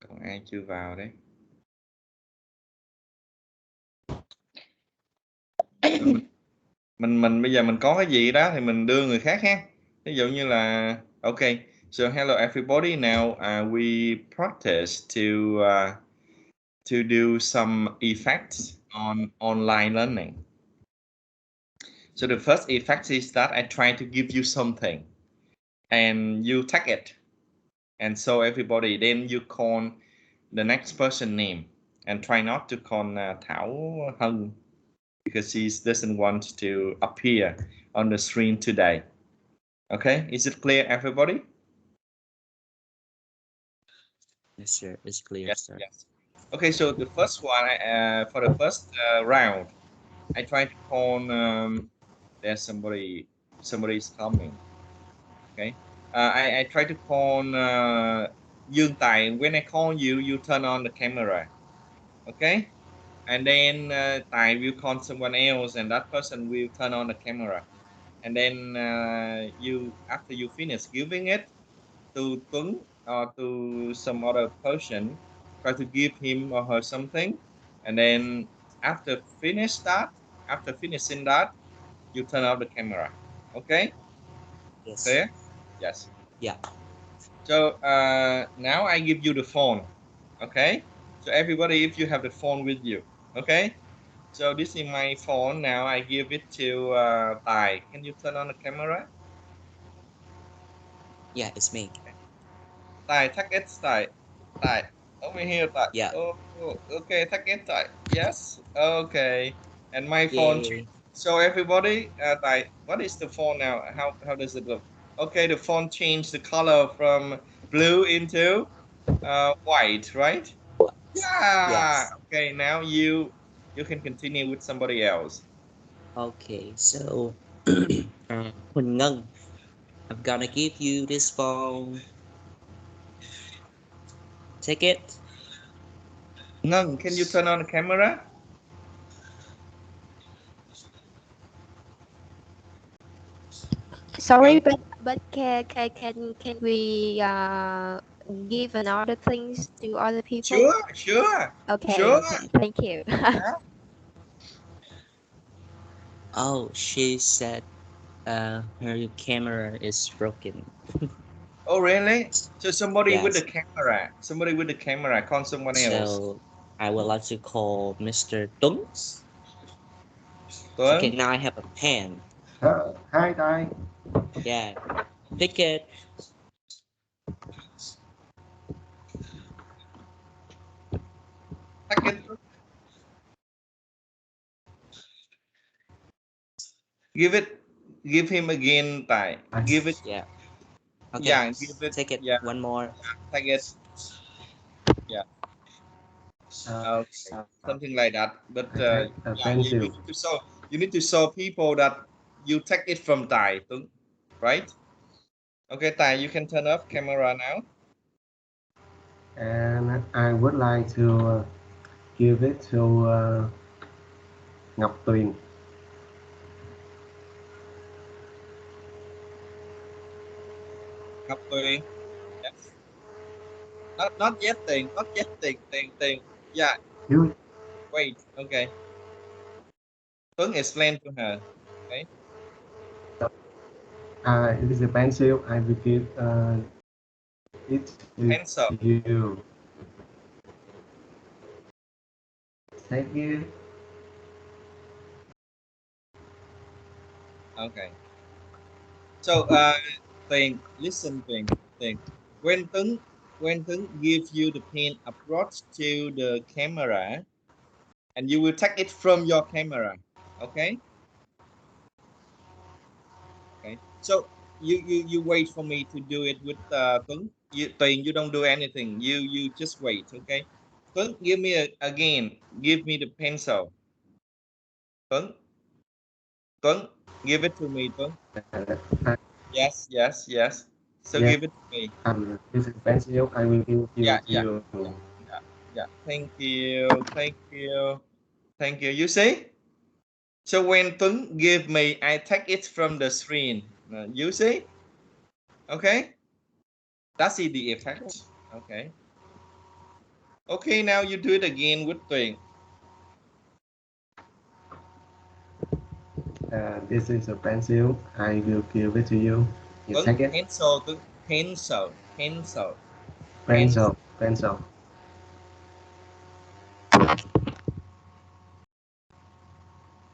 Còn ai chưa vào đấy? Mình bây giờ mình có cái gì đó thì mình đưa người khác ha. Ví dụ như là okay, so hello everybody, now we practice to do some effects on online learning. So the first effect is that I try to give you something and you take it and show everybody, then you call the next person name and try not to call Thảo Hân because she doesn't want to appear on the screen today. Okay, is it clear, everybody? Yes, sir. It's clear, Yes, sir. yes. Okay, so the first one, for the first round, I try to call. There's somebody's coming. Okay, I try to call Dương Tài. When I call you, you turn on the camera. Okay, and then Tài will call someone else, and that person will turn on the camera. And then you, after you finish giving it to Tuấn or to some other person, try to give him or her something, and then after finishing that, you turn off the camera. Okay? Yes. Clear? Yes. Yeah. So now I give you the phone. Okay? So everybody, if you have the phone with you, okay? So this is my phone. Now I give it to Tài. Can you turn on the camera? Yeah, it's me. Tài, take it, Tài. Tài, over here, Tài. Yeah. Oh, okay, take it, Tài. Yes, okay. And my phone. Yay. So everybody, Tài, what is the phone now? How does it look? Okay, the phone changed the color from blue into white, right? Yeah. Yes. Okay, now you can continue with somebody else. Okay, so Huỳnh Ngân, I'm gonna give you this phone. Take it. Ngân, can you turn on the camera? Sorry, but can we give another things to other people? Sure. Okay, Sure. okay. Thank you. Oh, she said her camera is broken. Oh, really? So somebody with the Yes. camera. Somebody with the camera. Call someone else. So I would like to call Mr. Tuấn. Tuấn. Okay, now I have a pen. Hi, Tài. Yeah. Take it. Take it. Give him again, Tài. Give it. Yeah. Okay. Yeah, give it. Take it. Yeah, One more. take it. Yeah. Okay. Something like that. But I take a yeah, pencil. you need to show people that you take it from Tài, Tuấn, right? Okay, Tài, you can turn off camera now. And I would like to give it to Ngọc Tuyền. Ngọc Tuyền. Yes. Not yet thing. Not yet thing. Yeah. You. Wait. Okay. Tuấn explain to her. Okay. It is a pencil. I will give it to Pencil. you. Thank you. Okay. So Tuyền, listen, Tuyền. When Tuấn gives you the pen approach to the camera, and you will take it from your camera. Okay. Okay. So you wait for me to do it with Tuấn. Tuyền, you don't do anything. You just wait. Okay. Tuấn, give me again. Give me the pencil. Tuấn, give it to me, Tuấn. Yes. So Yes. give it to me. This is pencil. I will give you. Yeah. Thank you. You see? So when Tuấn give me, I take it from the screen. You see? Okay. That's the effect. Okay. Okay, now you do it again with Tuyền. This is a pencil. I will give it to you. You Tuấn, take it. pencil, Tuấn, pencil, pencil, pencil. Pencil, pencil.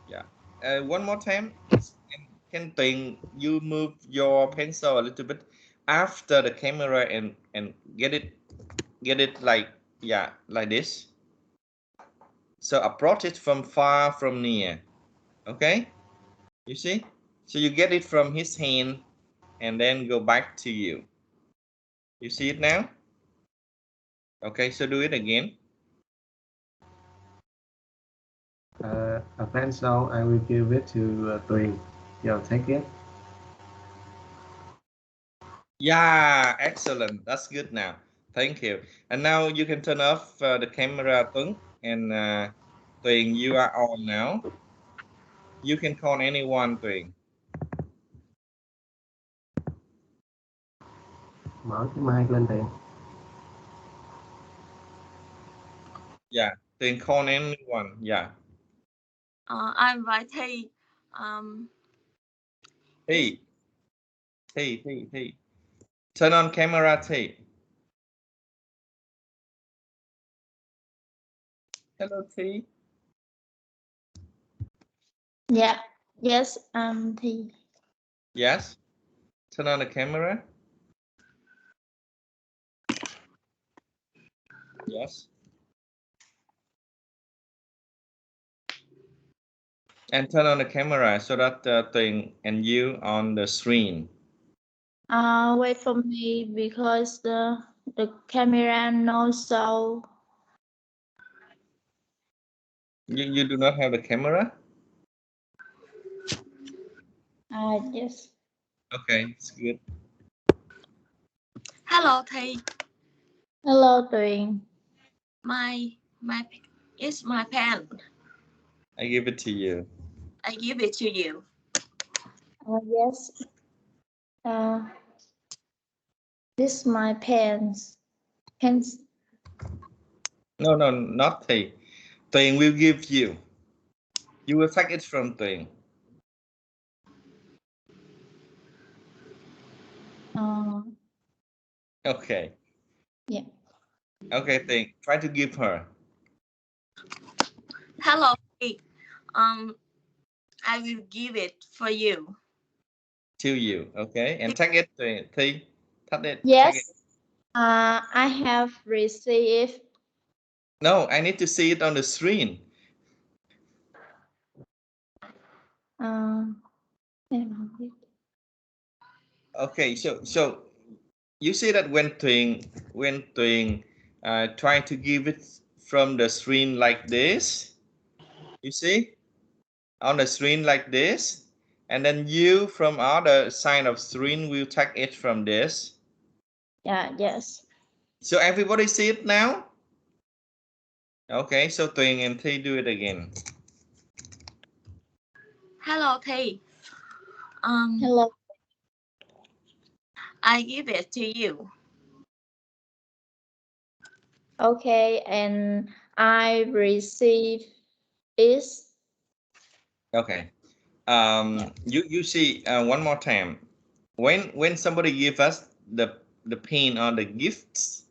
Yeah. One more time. Can Tuyền, you move your pencil a little bit after the camera and get it like, yeah, like this. So approach it from far from near. Okay, you see, so you get it from his hand and then go back to you. You see it now? Okay, so do it again. A pencil. I will give it to Tuyền. You take it. Yeah, excellent. That's good now. Thank you. And now you can turn off the camera, Tuấn, and Tuyền, you are on now. You can call anyone, Tuyền. Mở cái mic lên Tuyền. Yeah, Tuyền call anyone. Yeah. I'm right. Hey, um, Hey, hey. Turn on camera, T. Hello, T. yeah, yes, thì Yes. Turn on the camera. Yes. And turn on the camera so that Tuyền and you on the screen. wait for me because the camera no show. You do not have the camera? Yes. Okay, it's good. Hello, thầy. Hello, Tuyền. My it's my pen. I give it to you. I give it to you. Yes. This my pens. Pens. No, not T. Tuyền will give you. You will take it from Tuyền. Okay. Yeah. Okay, Tuyền, try to give her. Hello. I will give it for you. To you, okay? And take it, Tuyền. T. Take it. Yes. Take it. I have received. No, I need to see it on the screen. Em không biết. Okay, so you see that when Tuyền try to give it from the screen like this, you see, on the screen like this, and then you from other side of screen will take it from this. Yeah, yes. So everybody see it now? Okay, so Tuyền and Thi do it again. Hello, Thi. Hello. I give it to you. Okay, and I receive is. Okay. You see one more time. When somebody give us the pin or the gifts,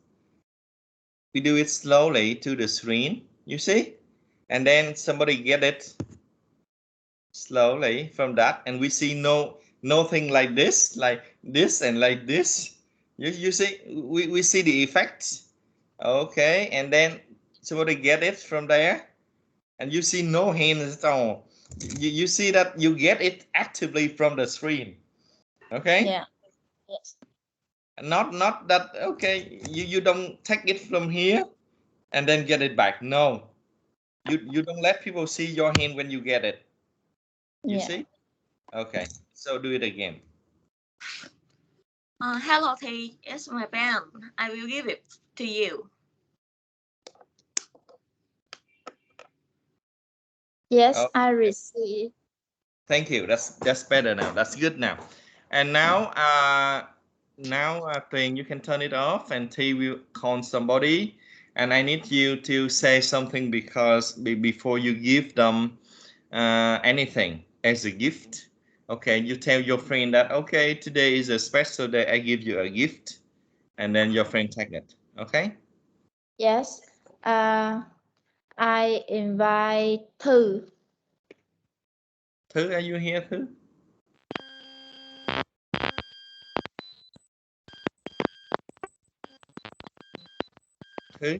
we do it slowly to the screen. You see, and then somebody get it slowly from that, and we see nothing like this, and like this. You see, we see the effects. Okay, and then somebody get it from there, and you see no hands at all. You see that you get it actively from the screen. Okay. Yeah. Yes. Not that. Okay, you don't take it from here and then get it back. No, you don't let people see your hand when you get it. You Yeah. see? Okay, so do it again. Hello, Thi. It's my pen. I will give it to you. Yes, Oh, I receive. thank you. That's better now. That's good now. And now Tuyền, you can turn it off, and T will call somebody, and I need you to say something because before you give them anything as a gift. Okay, you tell your friend that, okay, today is a special day, I give you a gift, and then your friend take it. Okay. Yes. I invite Thư. Thư, are you here, Thư? Thư?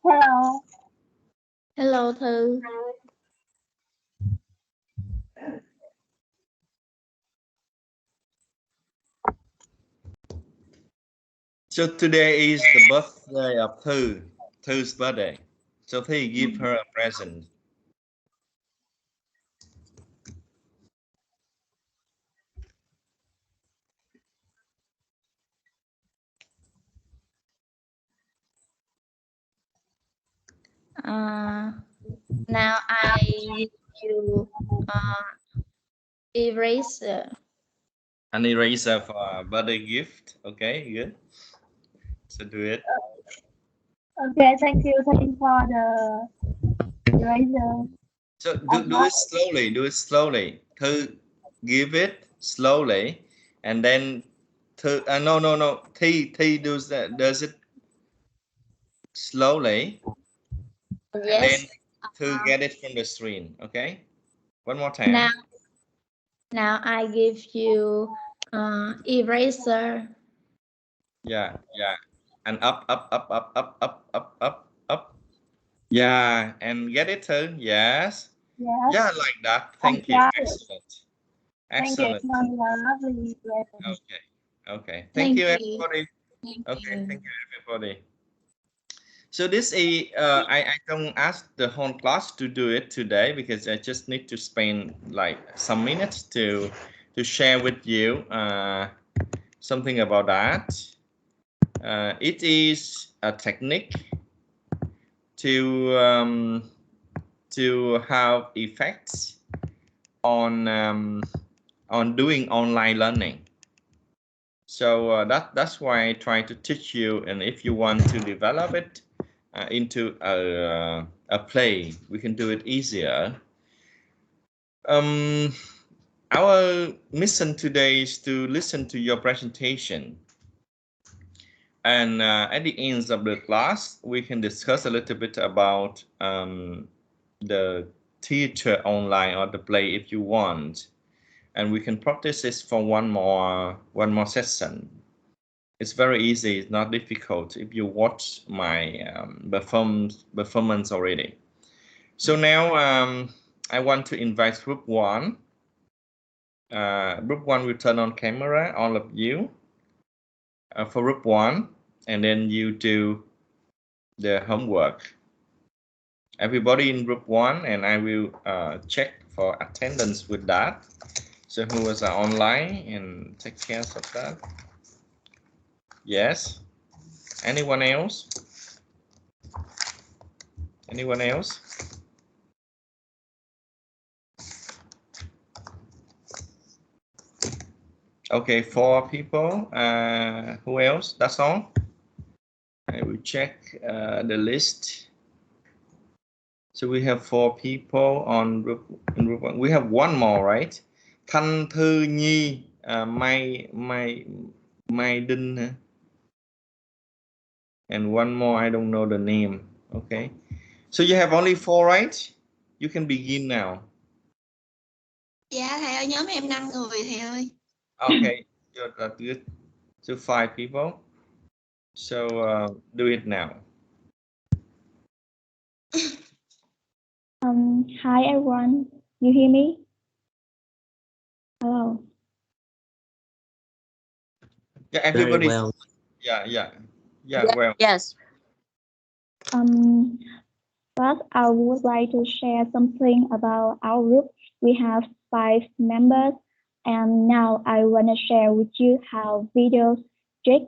Hello. Hello Thư. So today is the birthday of Thư. Thư birthday. So Thư, give her a present. Now I give you eraser. An eraser for a birthday gift. Okay, good. So do it. Okay, thank you. Thank you for the eraser. So do it slowly. Do it slowly. Thư, give it slowly, and then Thư. No. Thi does it slowly, and then Yes. Thư get it from the screen. Okay. One more time. Now I give you eraser. Yeah. And up. Yeah, and get it too. Yes. Yes. Yeah, like that. Thank you. got it. Excellent. Thank you. Excellent. It's a lovely present. Okay. Thank you, everybody. Thank Okay, you. thank you, everybody. So this is I don't ask the whole class to do it today because I just need to spend like some minutes to share with you something about that. It is a technique to have effects on doing online learning. So that's why I try to teach you, and if you want to develop it into a play, we can do it easier. Our mission today is to listen to your presentation, and at the end of the class, we can discuss a little bit about the theater online or the play if you want, and we can practice this for one more session. It's very easy. It's not difficult if you watch my performance already. So now I want to invite group one. Group one will turn on camera, all of you, for group one, and then you do the homework. Everybody in group one, and I will check for attendance with that. So who was online and take care of that? Yes. Anyone else? Anyone else? Okay, 4 people. Who else? That's all. I will check the list. So we have 4 people on in group 1. We have one more, right? Thanh Thư Nhi, Mai Đinh, and one more. I don't know the name. Okay. So you have only 4, right? You can begin now. Dạ thầy ơi, nhóm em 5 người thầy ơi. Okay, that's good. So 5 people. So do it now. Hi everyone. You hear me? Hello. Yeah, Very everybody. well. Yeah. Well. Yes. First, I would like to share something about our group. We have 5 members, and now I want to share with you how videos trick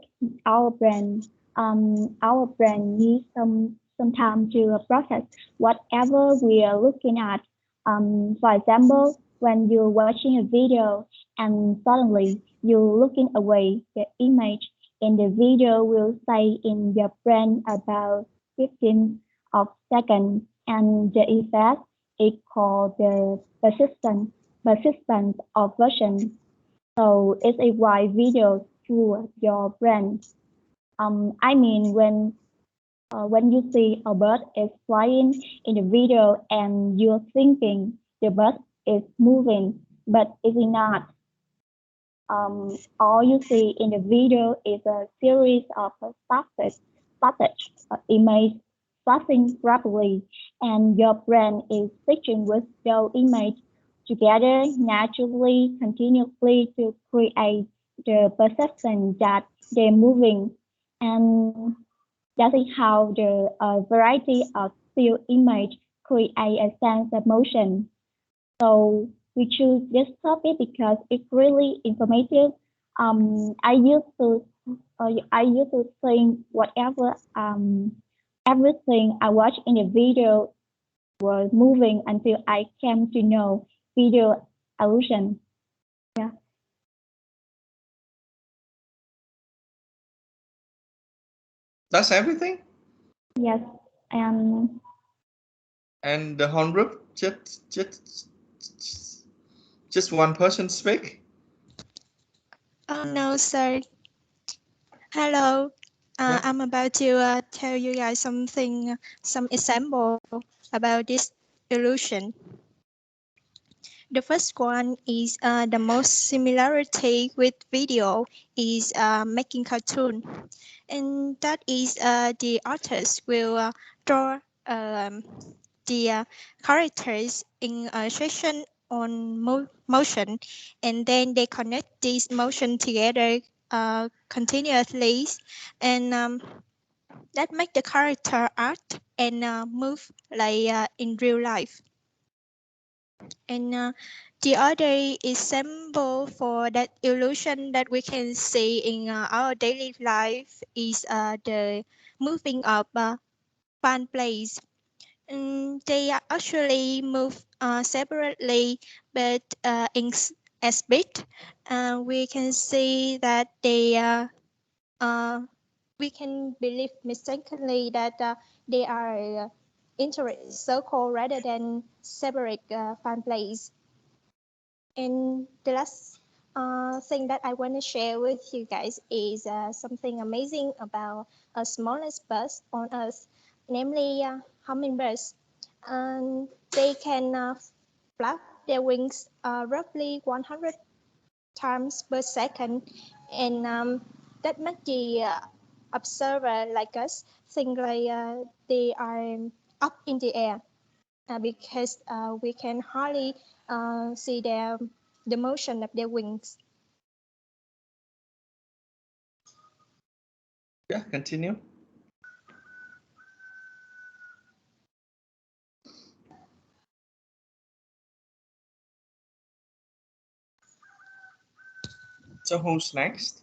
our brain. Our brain needs some time to process whatever we are looking at. For example, when you're watching a video and suddenly you're looking away, the image in the video will stay in your brain about 15 of seconds, and the effect is called the persistence of version. So it's a wide video through your brain. I mean when you see a bird is flying in the video and you're thinking the bird is moving, but it's not. All you see in the video is a series of static images flashing rapidly, and your brain is stitching with those images together naturally, continuously to create the perception that they're moving. And that is how the variety of still image create a sense of motion. So we choose this topic because it's really informative. I used to think whatever everything I watched in the video was moving until I came to know video illusion. Yeah. That's everything. Yes. And And the whole group just one person speak. Oh no, sir. Hello. Yeah. I'm about to tell you guys something, some example about this illusion. The first one is the most similarity with video is making cartoon, and that is the artist will draw the characters in a section on motion, and then they connect these motion together continuously, and that make the character act and move like in real life. And the other example for that illusion that we can see in our daily life is the moving of fan plays. They are actually move separately, but as bit, we can see that they uh, we can believe mistakenly that they are circle rather than separate fan plays. And the last thing that I want to share with you guys is something amazing about a smallest bird on Earth, namely hummingbirds. They can flap their wings roughly 100 times per second, and that makes the observer like us think like they are up in the air because we can hardly see the motion of their wings. Yeah, continue. So who's next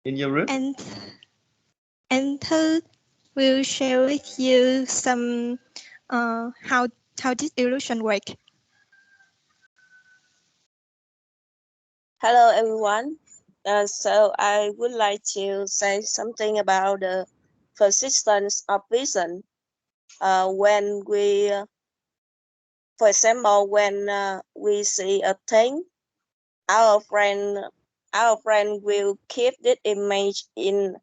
in your group? And third, we'll share with you some how this illusion work. Hello, everyone. So I would like to say something about the persistence of vision. When we, for example, when we see a thing, our brain, our brain will keep this image in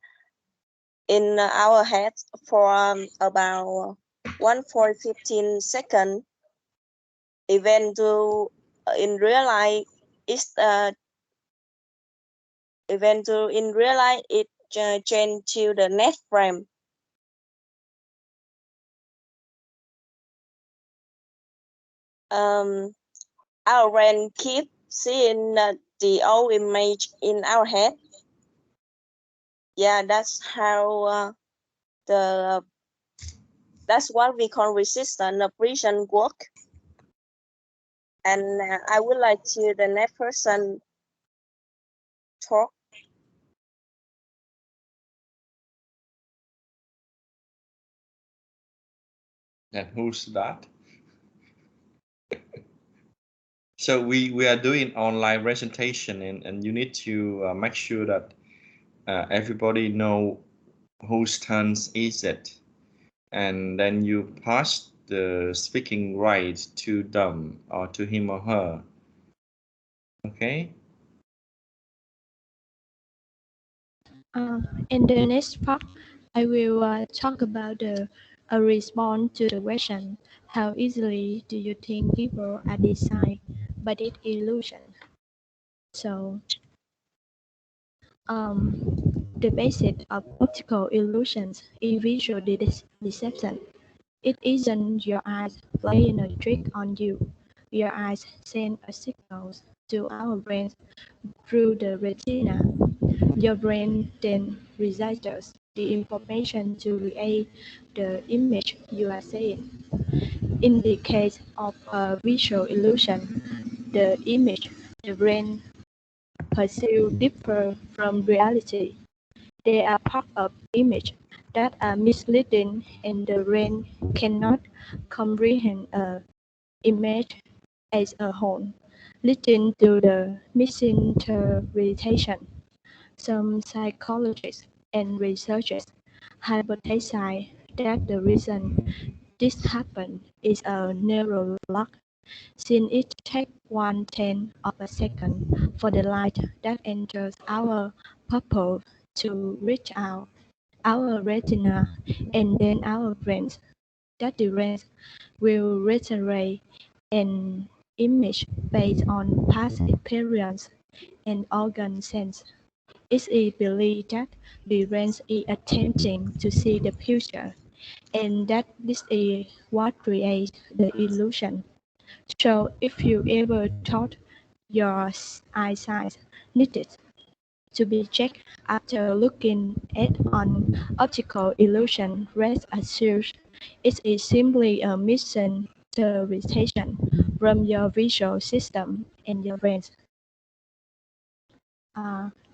our head for about 1 for 15 seconds. Even though in real life, it's even though in real life it changed to the next frame. Our brain keep seeing the old image in our head. Yeah, that's how the That's what we call resistant operation work. And I would like to the next person talk. And who's that? So we are doing online presentation, and you need to make sure that everybody know whose turns is it, and then you pass the speaking right to them or to him or her. Okay. In the next part, I will talk about a response to the question, how easily do you think people are designed by this illusion? So, the basis of optical illusions is visual deception. It isn't your eyes playing a trick on you. Your eyes send a signal to our brains through the retina. Your brain then registers the information to create the image you are seeing. In the case of a visual illusion, the image the brain perceives differ from reality. They are part of image that are misleading and the brain cannot comprehend an image as a whole, leading to the misinterpretation. Some psychologists and researchers hypothesize that the reason this happens is a neural lag, since it takes 1/10 of a second for the light that enters our pupil to reach our retina and then our brains. That the brain will reiterate an image based on past experience and organ sense. It is believed that the brain is attempting to see the future, and that this is what creates the illusion. So if you ever thought your eyesight needed to be checked after looking at an optical illusion, rest assured it is simply a misinterpretation from your visual system and your brain.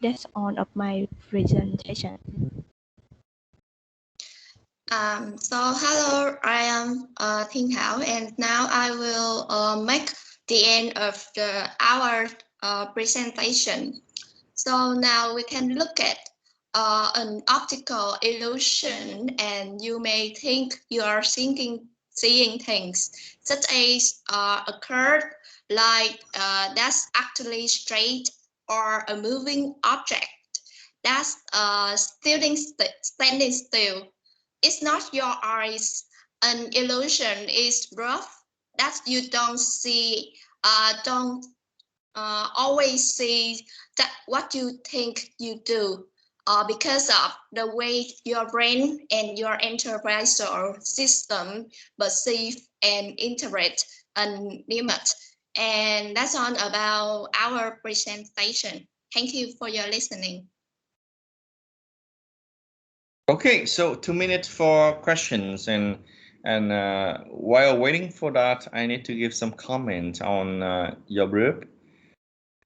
That's all of my presentation. So hello, I am Thinh Thảo, and now I will make the end of our presentation. So now we can look at an optical illusion, and you may think you are seeing things such as a curve, like that's actually straight, or a moving object that's standing still. It's not your eyes. An illusion is rough that you don't always see that what you think you do, because of the way your brain and your enterprise system perceive and interpret an image. And that's all about our presentation. Thank you for your listening. Okay, so 2 minutes for questions, and while waiting for that, I need to give some comment on your group.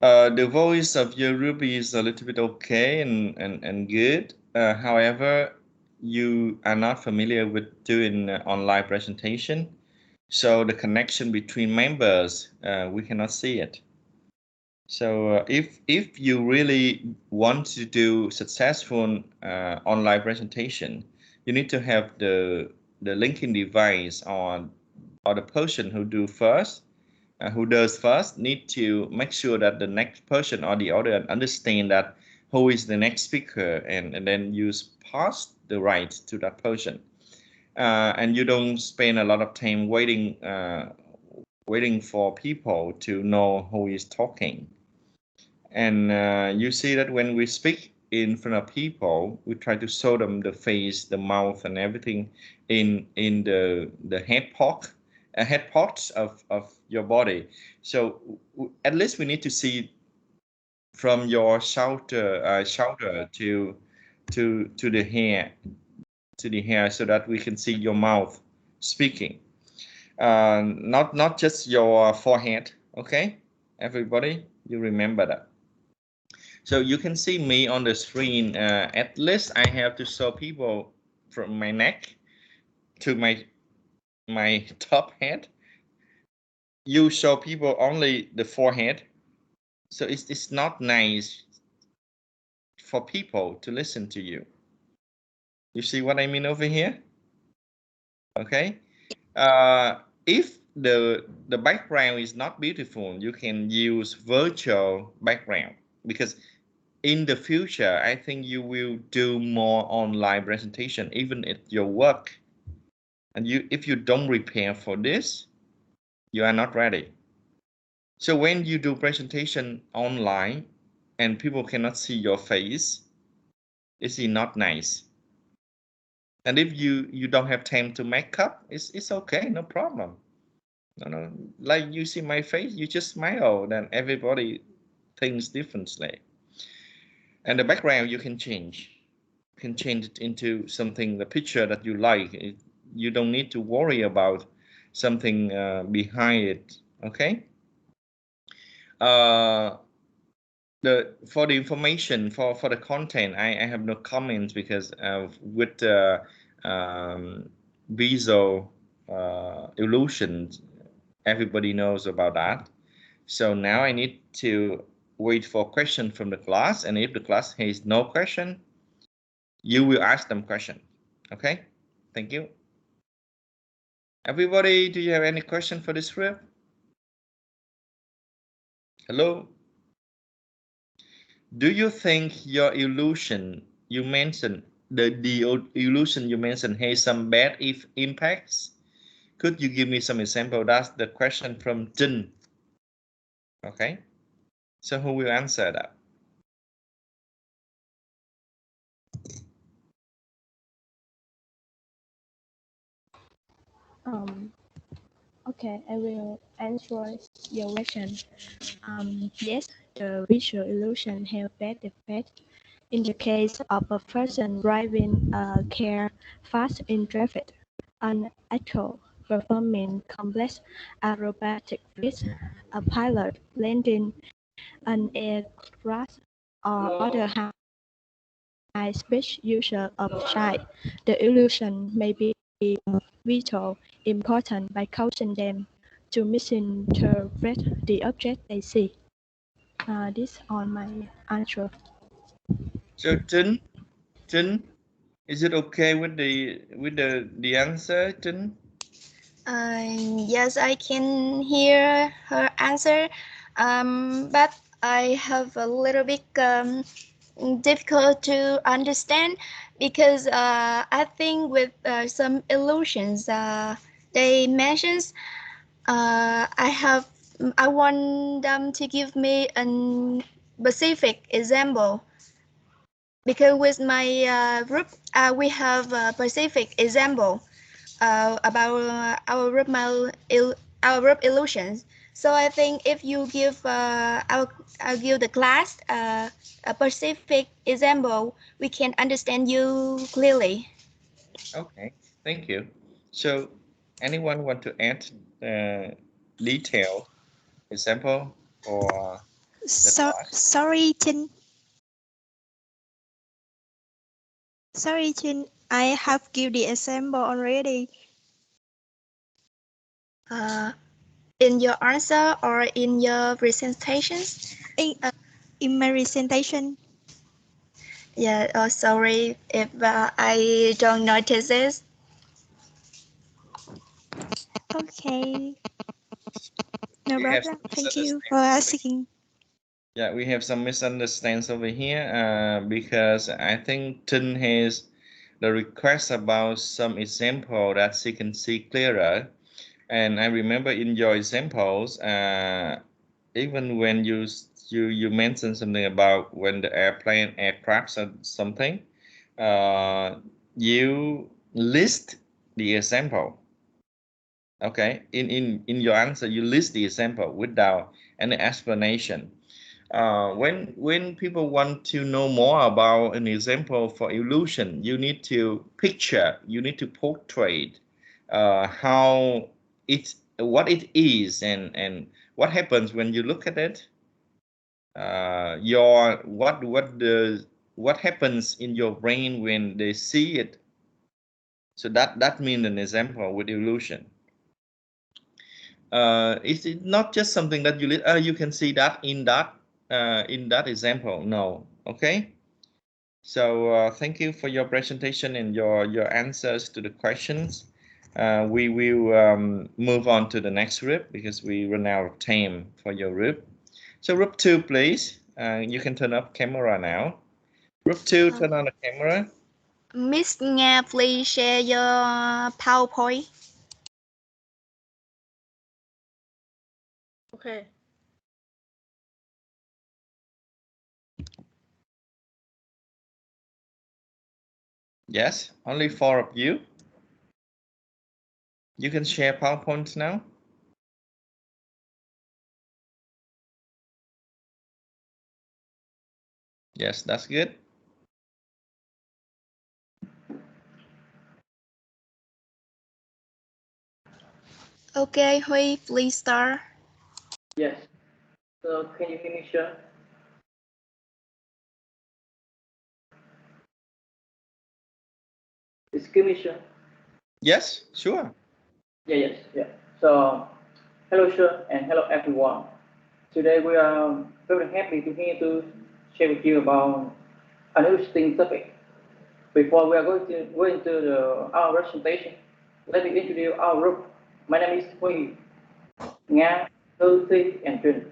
The voice of your group is a little bit okay and good. However, you are not familiar with doing online presentation, so the connection between members, we cannot see it. So if you really want to do successful online presentation, you need to have the linking device or the person who does first need to make sure that the next person or the audience understand that who is the next speaker, and then you pass the right to that person, and you don't spend a lot of time waiting for people to know who is talking. And you see that when we speak in front of people, we try to show them the face, the mouth, and everything in the head parts of your body. So at least we need to see from your shoulder to the hair so that we can see your mouth speaking. Not just your forehead. Okay, everybody, you remember that. So you can see me on the screen. At least I have to show people from my neck to my top head. You show people only the forehead, so it's not nice for people to listen to you. You see what I mean over here? Okay. If the background is not beautiful, you can use virtual background, because in the future, I think you will do more online presentation, even at your work. And if you don't prepare for this, you are not ready. So when you do presentation online and people cannot see your face, this is not nice. And if you don't have time to make up, it's okay, no problem. No, like you see my face, you just smile, then everybody thinks differently. And the background you can change. You can change it into something, the picture that you like. You don't need to worry about something behind it. Okay. For the information, for the content, I have no comments, because with visual illusions, everybody knows about that. So now I need to wait for question from the class, and if the class has no question, you will ask them question. Okay, thank you. Everybody, do you have any question for this group? Hello? Do you think your illusion you mentioned, the illusion you mentioned, has some bad impacts? Could you give me some example? That's the question from Jin. Okay, so who will answer that? Okay, I will answer your question. Yes, the visual illusion have bad effect. In the case of a person driving a car fast in traffic, an actor performing complex aerobatic feats, a pilot landing an aircraft, or other high-speed user of sight, the illusion may be of vital importance by causing them to misinterpret the object they see. This on my answer. So Jin, is it okay with the answer, Jin? Yes, I can hear her answer, but I have a little bit difficult to understand because I think with some illusions they mentions, I want them to give me a specific example because with my group we have a specific example about our group illusions. So I think if you give I'll give the class a specific example, we can understand you clearly. Okay, thank you. So anyone want to add detailed example for the class? Sorry, Chin. I have given the example already. In your answer or in your presentations? In my presentation. Yeah, sorry if I don't notice this. Okay. No We have some problem. Thank you for misunderstanding over here. asking. Yeah, we have some misunderstandings over here because I think Tin has the request about some example that she can see clearer. And I remember in your examples, even when you mentioned something about when the aircraft or something, you list the example. Okay, in your answer, you list the example without any explanation. When people want to know more about an example for illusion, you need to picture, you need to portray how what it is, and what happens when you look at it. What happens in your brain when they see it. So that means an example with illusion. It's not just something that you can see that in that example. No, okay. So thank you for your presentation and your answers to the questions. We will move on to the next group because we run out of time for your group. So group 2, please. You can turn up camera now. Group 2, turn on the camera. Miss Nga, please share your PowerPoint. Okay. Yes, only 4 of you. You can share PowerPoint now. Yes, that's good. Okay, Huy, please start. Yes. So can you hear me, sir? Excuse me, sir. Yes, sure. Yes. So, hello, sir, and hello, everyone. Today we are very happy to here to share with you about an interesting topic. Before we are going to go into our presentation, let me introduce our group. My name is Huy, Nga, Thư, Thi, and Trinh.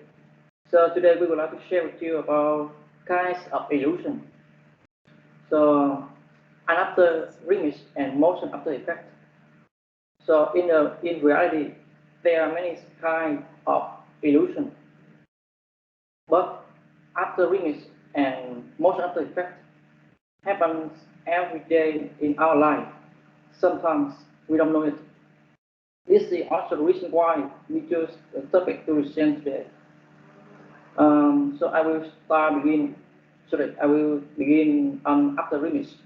So today we would like to share with you about kinds of illusion. So, an after image and motion after effect. So in reality, there are many kinds of illusion, but after image and motion after effect happens every day in our life. Sometimes we don't know it. This is also the reason why we chose the topic to present today. So I will begin after image.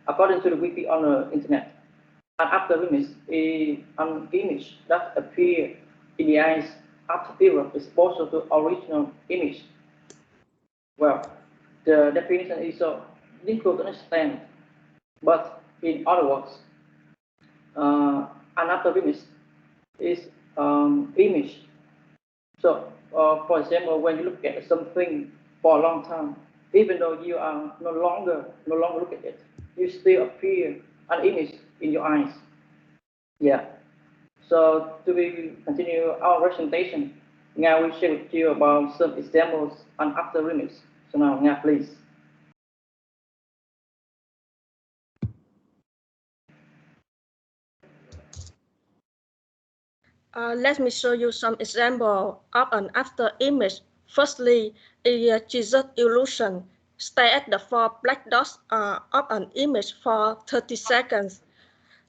According to the wiki on the internet, an after image is an image that appears in the eyes after period exposure to original image. Well, the definition is so difficult to understand, but in other words, an after image is image. So, for example, when you look at something for a long time, even though you are no longer look at it, you still appear an image in your eyes. Yeah. So to be continue our presentation, now we share with you about some examples and after remix. So now, please. Let me show you some example of an after image. Firstly, a Jesus illusion. Stare at the 4 black dots of an image for 30 seconds.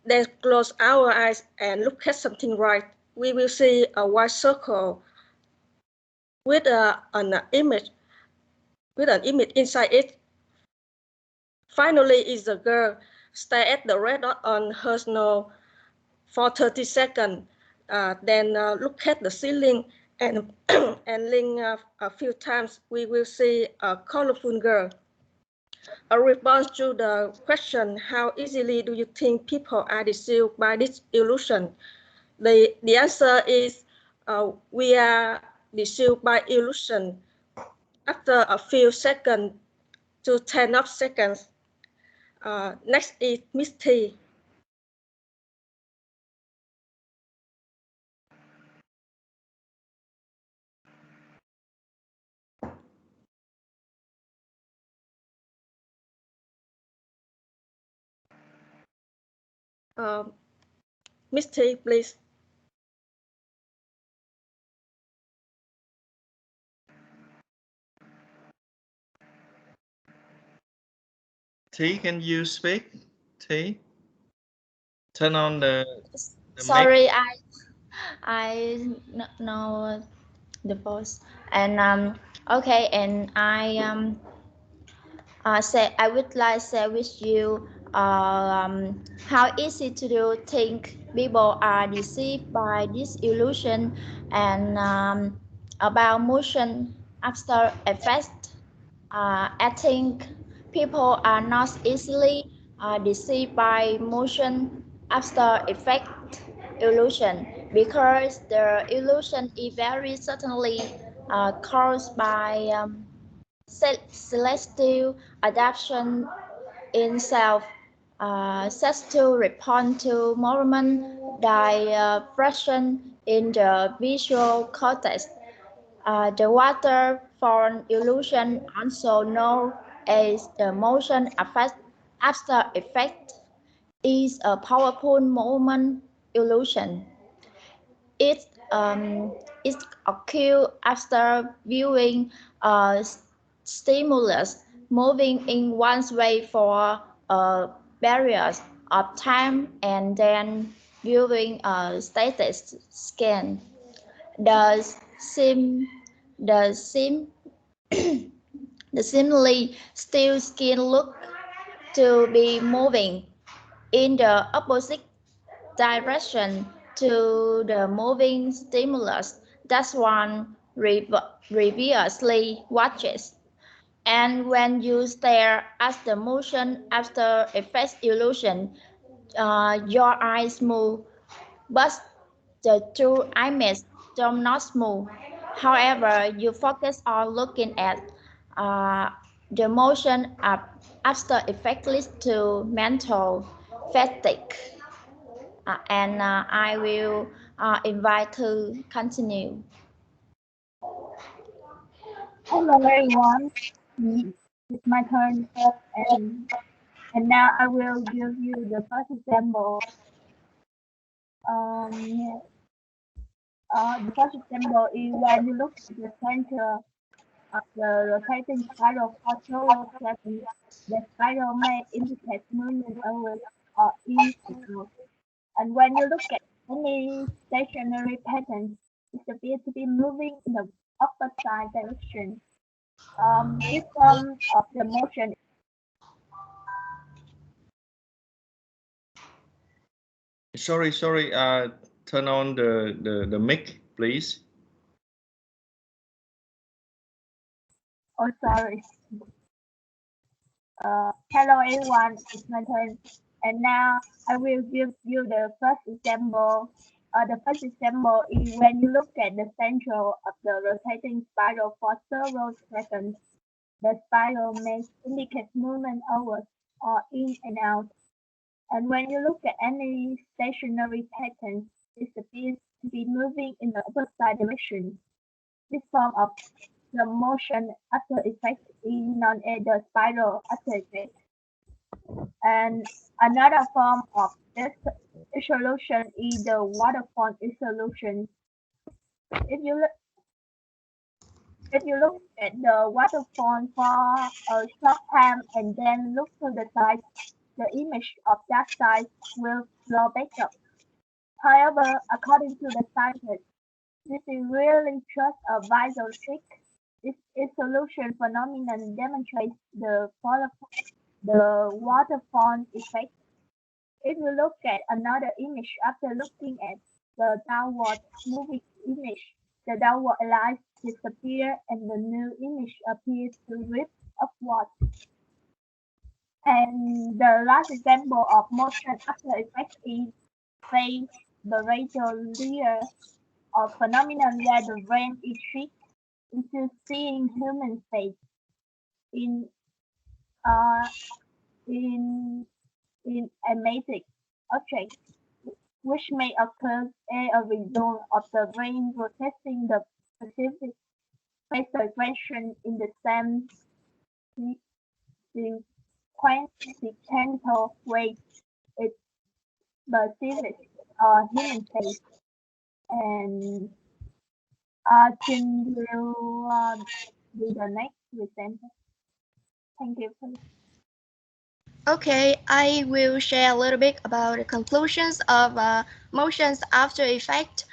Then close our eyes and look at something right. We will see a white circle with an image inside it. Finally, is the girl. Stare at the red dot on her nose for 30 seconds. Then look at the ceiling and and link a few times. We will see a colorful girl. A response to the question, how easily do you think people are deceived by this illusion? The answer is we are deceived by illusion after a few seconds to 10 of seconds. Next is Misty. Misty, please. T, can you speak? T, turn on the mic. Sorry, I know the voice. And okay, and I say I would like to share with you how easy to do think people are deceived by this illusion, and about motion after effect. I think people are not easily deceived by motion after effect illusion, because the illusion is very certainly caused by celestial adaptation in self, sets to respond to movement diversion in the visual cortex. The waterfall illusion, also known as the motion effect after effect, is a powerful moment illusion. It it occurs after viewing a stimulus moving in one's way for a period of time, and then viewing a status scan. The sim the sim the seemingly still skin look to be moving in the opposite direction to the moving stimulus that one previously watches. And when you stare at the motion after effects illusion, your eyes move, but the true image does not move. However, you focus on looking at uh, the motion of after effect leads to mental fatigue. And I will invite to continue. Hello everyone. It's my turn, and now I will give you the first example. Yeah. The first example is when you look at the center of the rotating spiral for several seconds, the spiral may indicate movement always or in and out. And when you look at any stationary pattern, it appears to be moving in the opposite direction. This form of the motion. Sorry. Turn on the mic, please. Oh, sorry. Hello everyone, it's my turn. And now I will give you the first example. The first example is when you look at the central of the rotating spiral for several seconds, the spiral may indicate movement over or in and out. And when you look at any stationary pattern, it appears to be moving in the opposite direction. This form of the motion after effect is known as the spiral after effect. And another form of this solution is the waterfall solution. If you look at the waterfall for a short time and then look to the side, the image of that side will flow back up. However, according to the scientists, this is really just a visual trick. This solution phenomenon demonstrates the waterfall effect. If you look at another image after looking at the downward moving image, the downward lines disappear and the new image appears to drift upward. And the last example of motion after effect is phase barrier of phenomenon where the brain is tricked into seeing human face in uh, in animated objects, which may occur as a result of the brain processing the specific facial expression in the same sequential way it perceives human face. And Chin will do the next example. Thank you. Okay, I will share a little bit about the conclusions of motions after effect.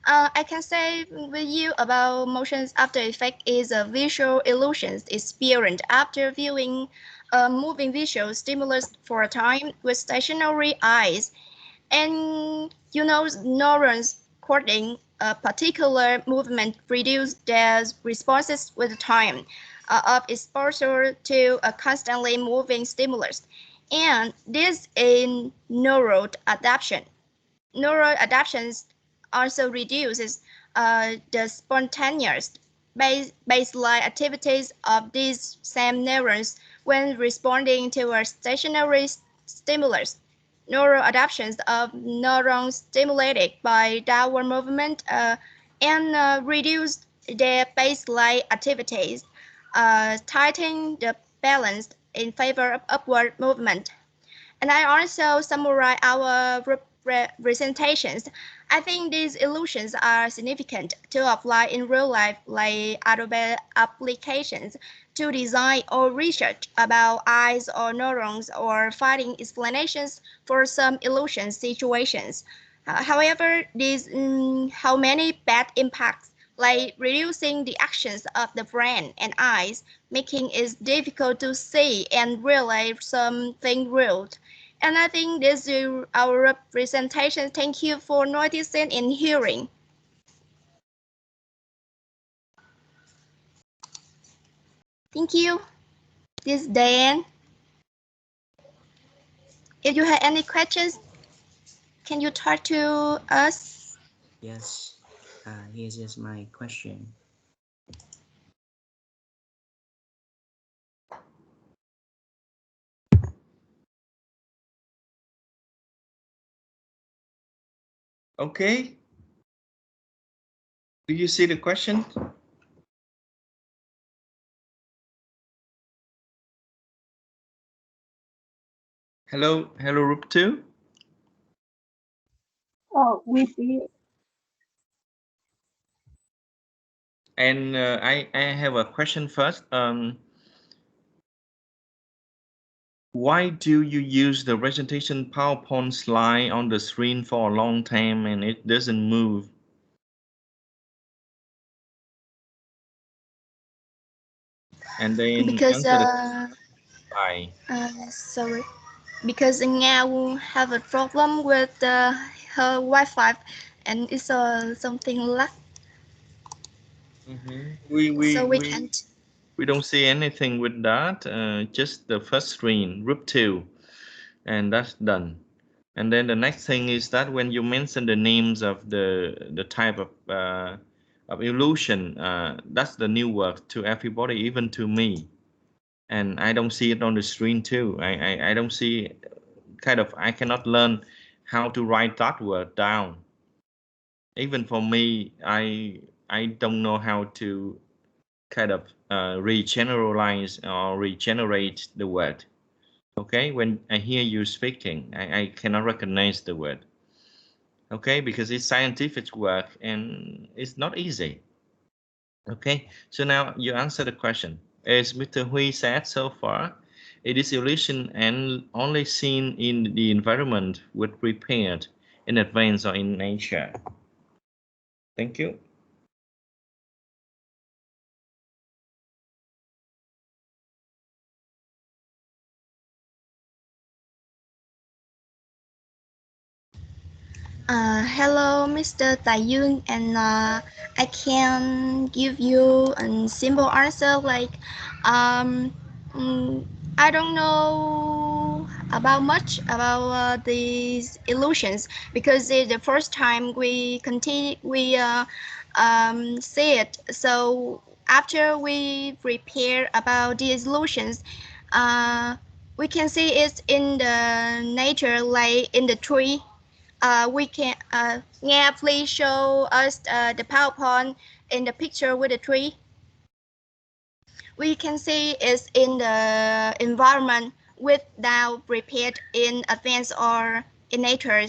I can say with you about motions after effect is a visual illusions experienced after viewing a moving visual stimulus for a time with stationary eyes. And you know, neurons coding a particular movement reduce their responses with time of exposure to a constantly moving stimulus. And this is neural adaptation. Neural adaptations also reduces the spontaneous baseline activities of these same neurons when responding to a stationary stimulus. Neural adaptations of neurons stimulated by downward movement and reduce their baseline activities, tightening the balance in favor of upward movement. And I also summarize our presentations. I think these illusions are significant to apply in real life, like Adobe applications, to design or research about eyes or neurons or finding explanations for some illusion situations. However, these how many bad impacts, like reducing the actions of the brain and eyes, making it difficult to see and realize something real. And I think this is our representation. Thank you for noticing and hearing. Thank you. This is Dan. If you have any questions, can you talk to us? Yes. Here's just my question. Okay. Do you see the question? Hello, hello, Rup 2. Oh, we see. And I have a question first. Why do you use the presentation PowerPoint slide on the screen for a long time and it doesn't move? And then Because answer the why. sorry, because now have a problem with her Wi-Fi, and it's something like so we can't. We don't see anything with that. Just the first screen, Rup 2, and that's done. And then the next thing is that when you mention the names of the type of illusion, that's the new word to everybody, even to me. And I don't see it on the screen too. I don't see I cannot learn how to write that word down. Even for me, I don't know how to regeneralize or regenerate the word. Okay, when I hear you speaking, I cannot recognize the word. Okay, because it's scientific work and it's not easy. Okay, so now you answer the question. As Mr. Hui said so far, it is illusion and only seen in the environment with prepared in advance or in nature. Thank you. Hello, Mr. Taeyun, and I can give you a simple answer like, um, mm, I don't know about much about these illusions because it's the first time we see it. So after we prepare about these illusions, uh, we can see it in the nature, like in the tree. We can yeah, please show us the PowerPoint in the picture with the tree. We can see it's in the environment without prepared in advance or in nature.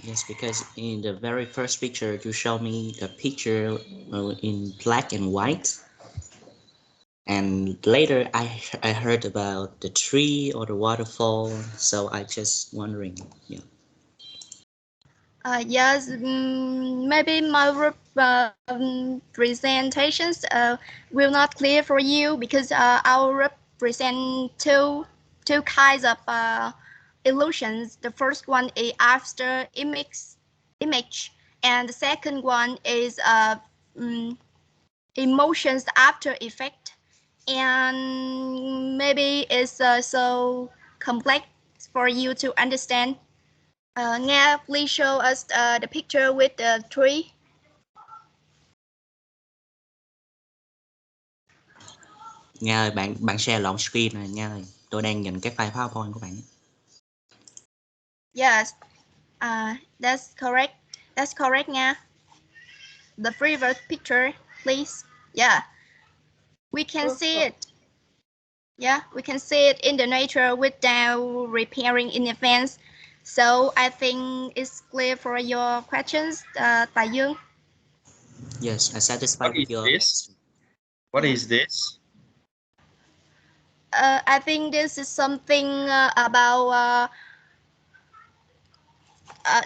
Yes, because in the very first picture, you show me the picture in black and white. And later I heard about the tree or the waterfall, so I just wondering. Yeah. Yes, maybe my presentations will not clear for you because I'll represent two kinds of illusions. The first one is after image, and the second one is emotions after effect. And maybe it's so complex for you to understand. Nga, please show us the picture with the tree. Nha ơi, bạn share lộn screen này Nha ơi. Tôi đang nhìn cái file PowerPoint của bạn. Yes, that's correct. That's correct, Nga. The previous picture, please. Yeah, we can see it. Yeah, we can see it in the nature without repairing in advance. So I think it's clear for your questions, Tài Dương. Yes, I'm satisfied What with is your this? What is this? I think this is something about.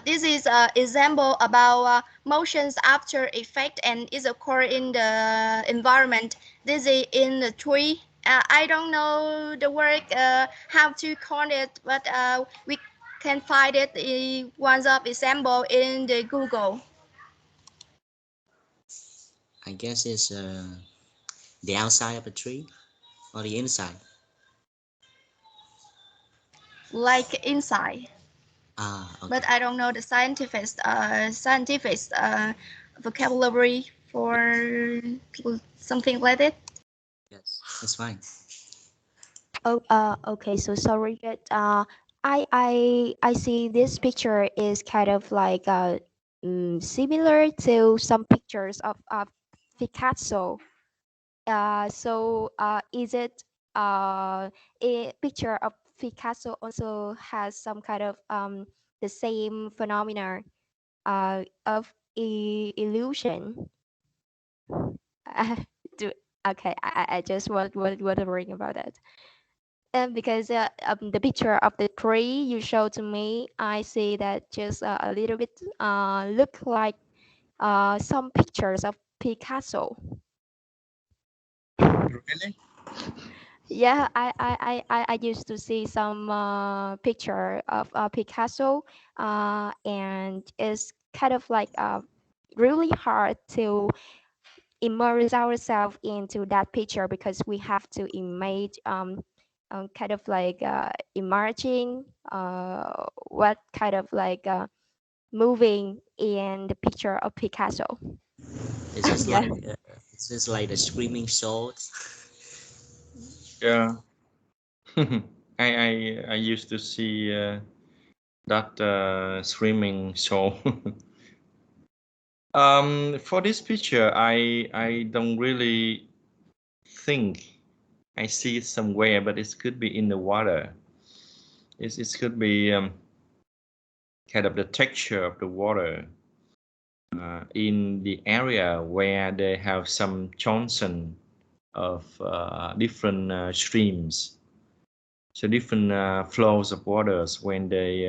This is an example about motions after effect and is occur in the environment. This is in the tree. I don't know the word how to call it, but we can find it in one of example in the Google. I guess it's the outside of the tree or the inside. Like inside. Okay. But I don't know the scientific vocabulary for something like that. Yes, it's fine. Oh, okay. So sorry, but I see this picture is kind of like similar to some pictures of Picasso. Is it a picture of Picasso also has some kind of the same phenomena of illusion? Do okay. I just wondering about that. Because the picture of the tree you showed to me, I see that just a little bit look like some pictures of Picasso. Really? Yeah, I used to see some picture of Picasso, and it's kind of like really hard to immerse ourselves into that picture because we have to image kind of like emerging what kind of like moving in the picture of Picasso. It's just Yeah. like it's just like the screaming souls. Yeah. I used to see that streaming show. For this picture, I don't really think I see it somewhere, but it could be in the water. It could be kind of the texture of the water in the area where they have some Johnson of different streams. So different flows of waters when they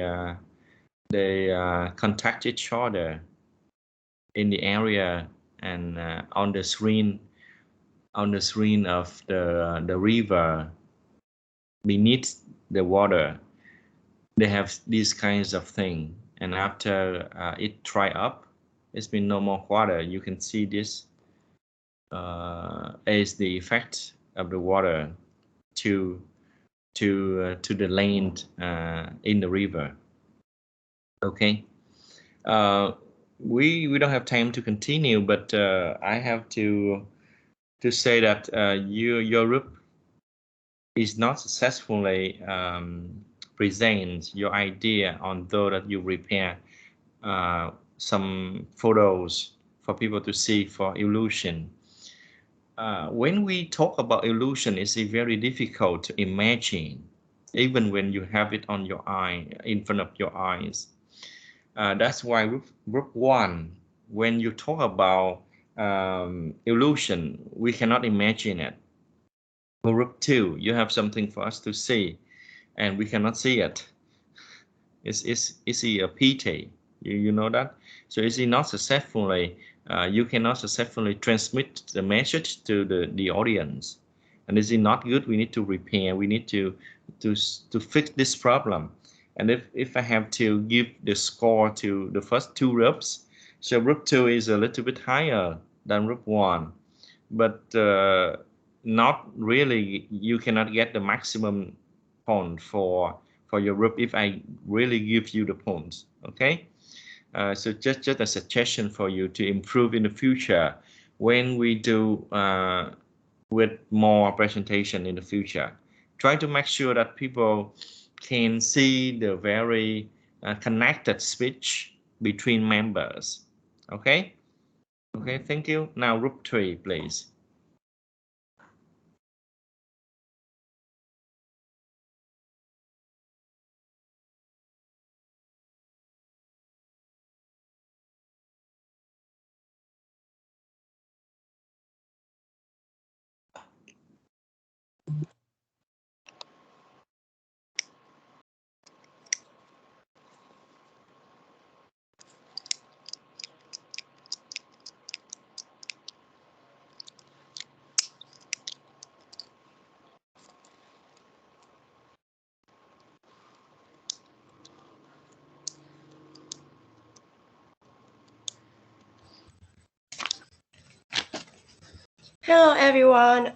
contact each other in the area and on the screen of the river beneath the water, they have these kinds of thing. And after it dry up, it's been no more water. You can see this as the effect of the water to the land in the river. Okay. Uh, we don't have time to continue, but I have to say that your group is not successfully present your idea, although that you prepare some photos for people to see for illusion. When we talk about illusion, it's very difficult to imagine, even when you have it on your eye, in front of your eyes. That's why group one, when you talk about illusion, we cannot imagine it. For group 2, you have something for us to see, and we cannot see it. Is he a PT? You know that? So is he not successfully, you cannot successfully transmit the message to the audience. And is it not good? We need to repair, we need to fix this problem. And if I have to give the score to the first 2 groups, so group 2 is a little bit higher than group 1, but not really, you cannot get the maximum point for your group if I really give you the points. Okay, so just a suggestion for you to improve in the future when we do with more presentation in the future. Try to make sure that people can see the very connected speech between members. Okay. Okay, thank you. Now group 3, please. Hello everyone.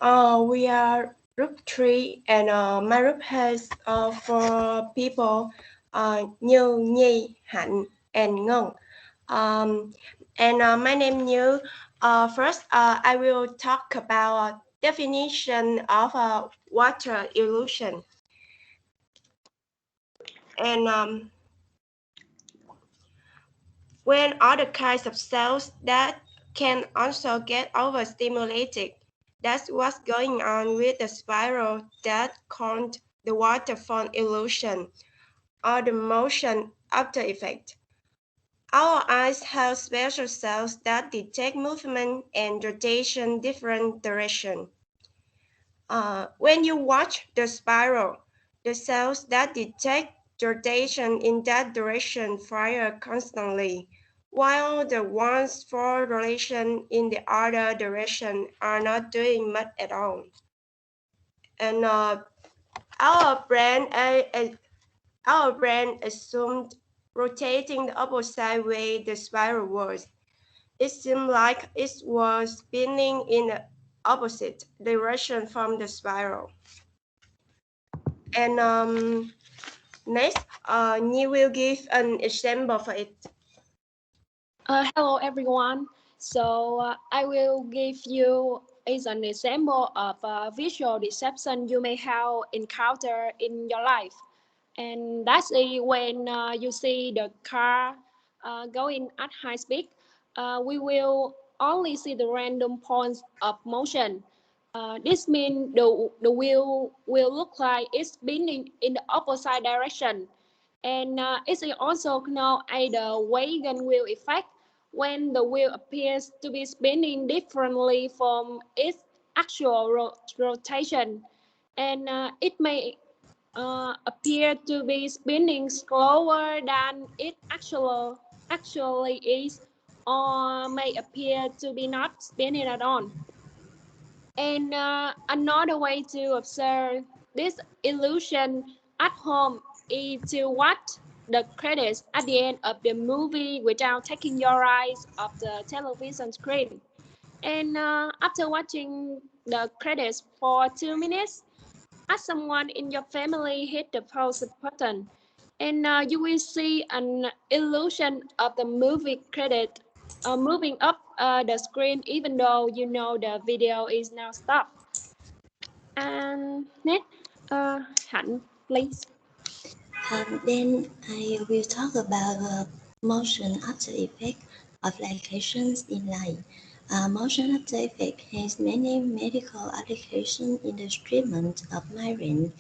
We are group 3 and my group has 4 people, Như, Nhi, Hạnh and Ngân. And my name Như. First, I will talk about definition of water illusion. And when other kinds of cells that can also get overstimulated. That's what's going on with the spiral that called the waterfall illusion or the motion after effect. Our eyes have special cells that detect movement and rotation different direction. When you watch the spiral, the cells that detect rotation in that direction fire constantly, while the ones for rotation in the other direction are not doing much at all. And our brain assumed rotating the opposite way the spiral was. It seemed like it was spinning in the opposite direction from the spiral. And next, Nhi will give an example for it. Hello everyone. So I will give you as an example of a visual deception you may have encountered in your life. And that's when you see the car going at high speed, we will only see the random points of motion. This means the wheel will look like it's spinning in the opposite direction. And it's also known as the wagon wheel effect when the wheel appears to be spinning differently from its actual rotation. And it may appear to be spinning slower than it actually is, or may appear to be not spinning at all. And another way to observe this illusion at home is to watch the credits at the end of the movie without taking your eyes off the television screen. And after watching the credits for 2 minutes, ask someone in your family hit the pause button, and you will see an illusion of the movie credit moving up the screen, even though you know the video is now stopped. And next, Hạnh, please. Then I will talk about motion after effect of locations in light. Motion after effect has many medical applications in the treatment of migraine.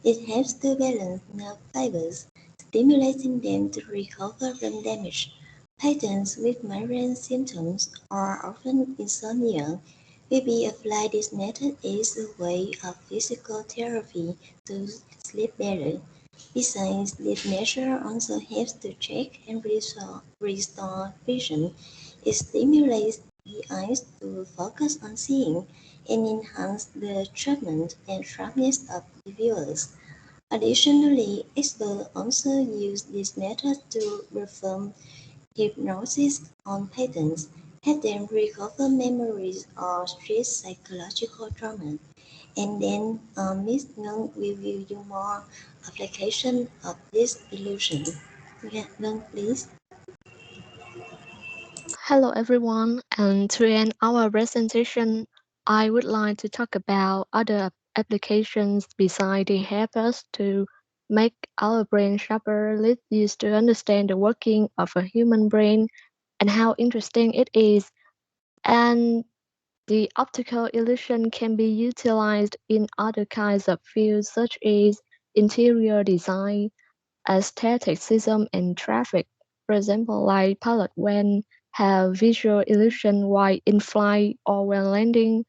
It helps to balance nerve fibers, stimulating them to recover from damage. Patients with migraine symptoms are often insomnia, Maybe apply this method is a way of physical therapy to sleep better. Besides, this measure also helps to check and restore vision. It stimulates the eyes to focus on seeing and enhance the treatment and sharpness of the viewers. Additionally, experts also use this method to perform hypnosis on patients, help them recover memories or treat psychological trauma. And then Ms. Ngân will give you more application of this illusion. Yeah, Ngân, please. Hello everyone, and to end our presentation, I would like to talk about other applications besides the help us to make our brain sharper. Let's use to understand the working of a human brain and how interesting it is. And the optical illusion can be utilized in other kinds of fields such as interior design, aestheticism, and traffic. For example, like pilot when have visual illusion while in flight or when landing,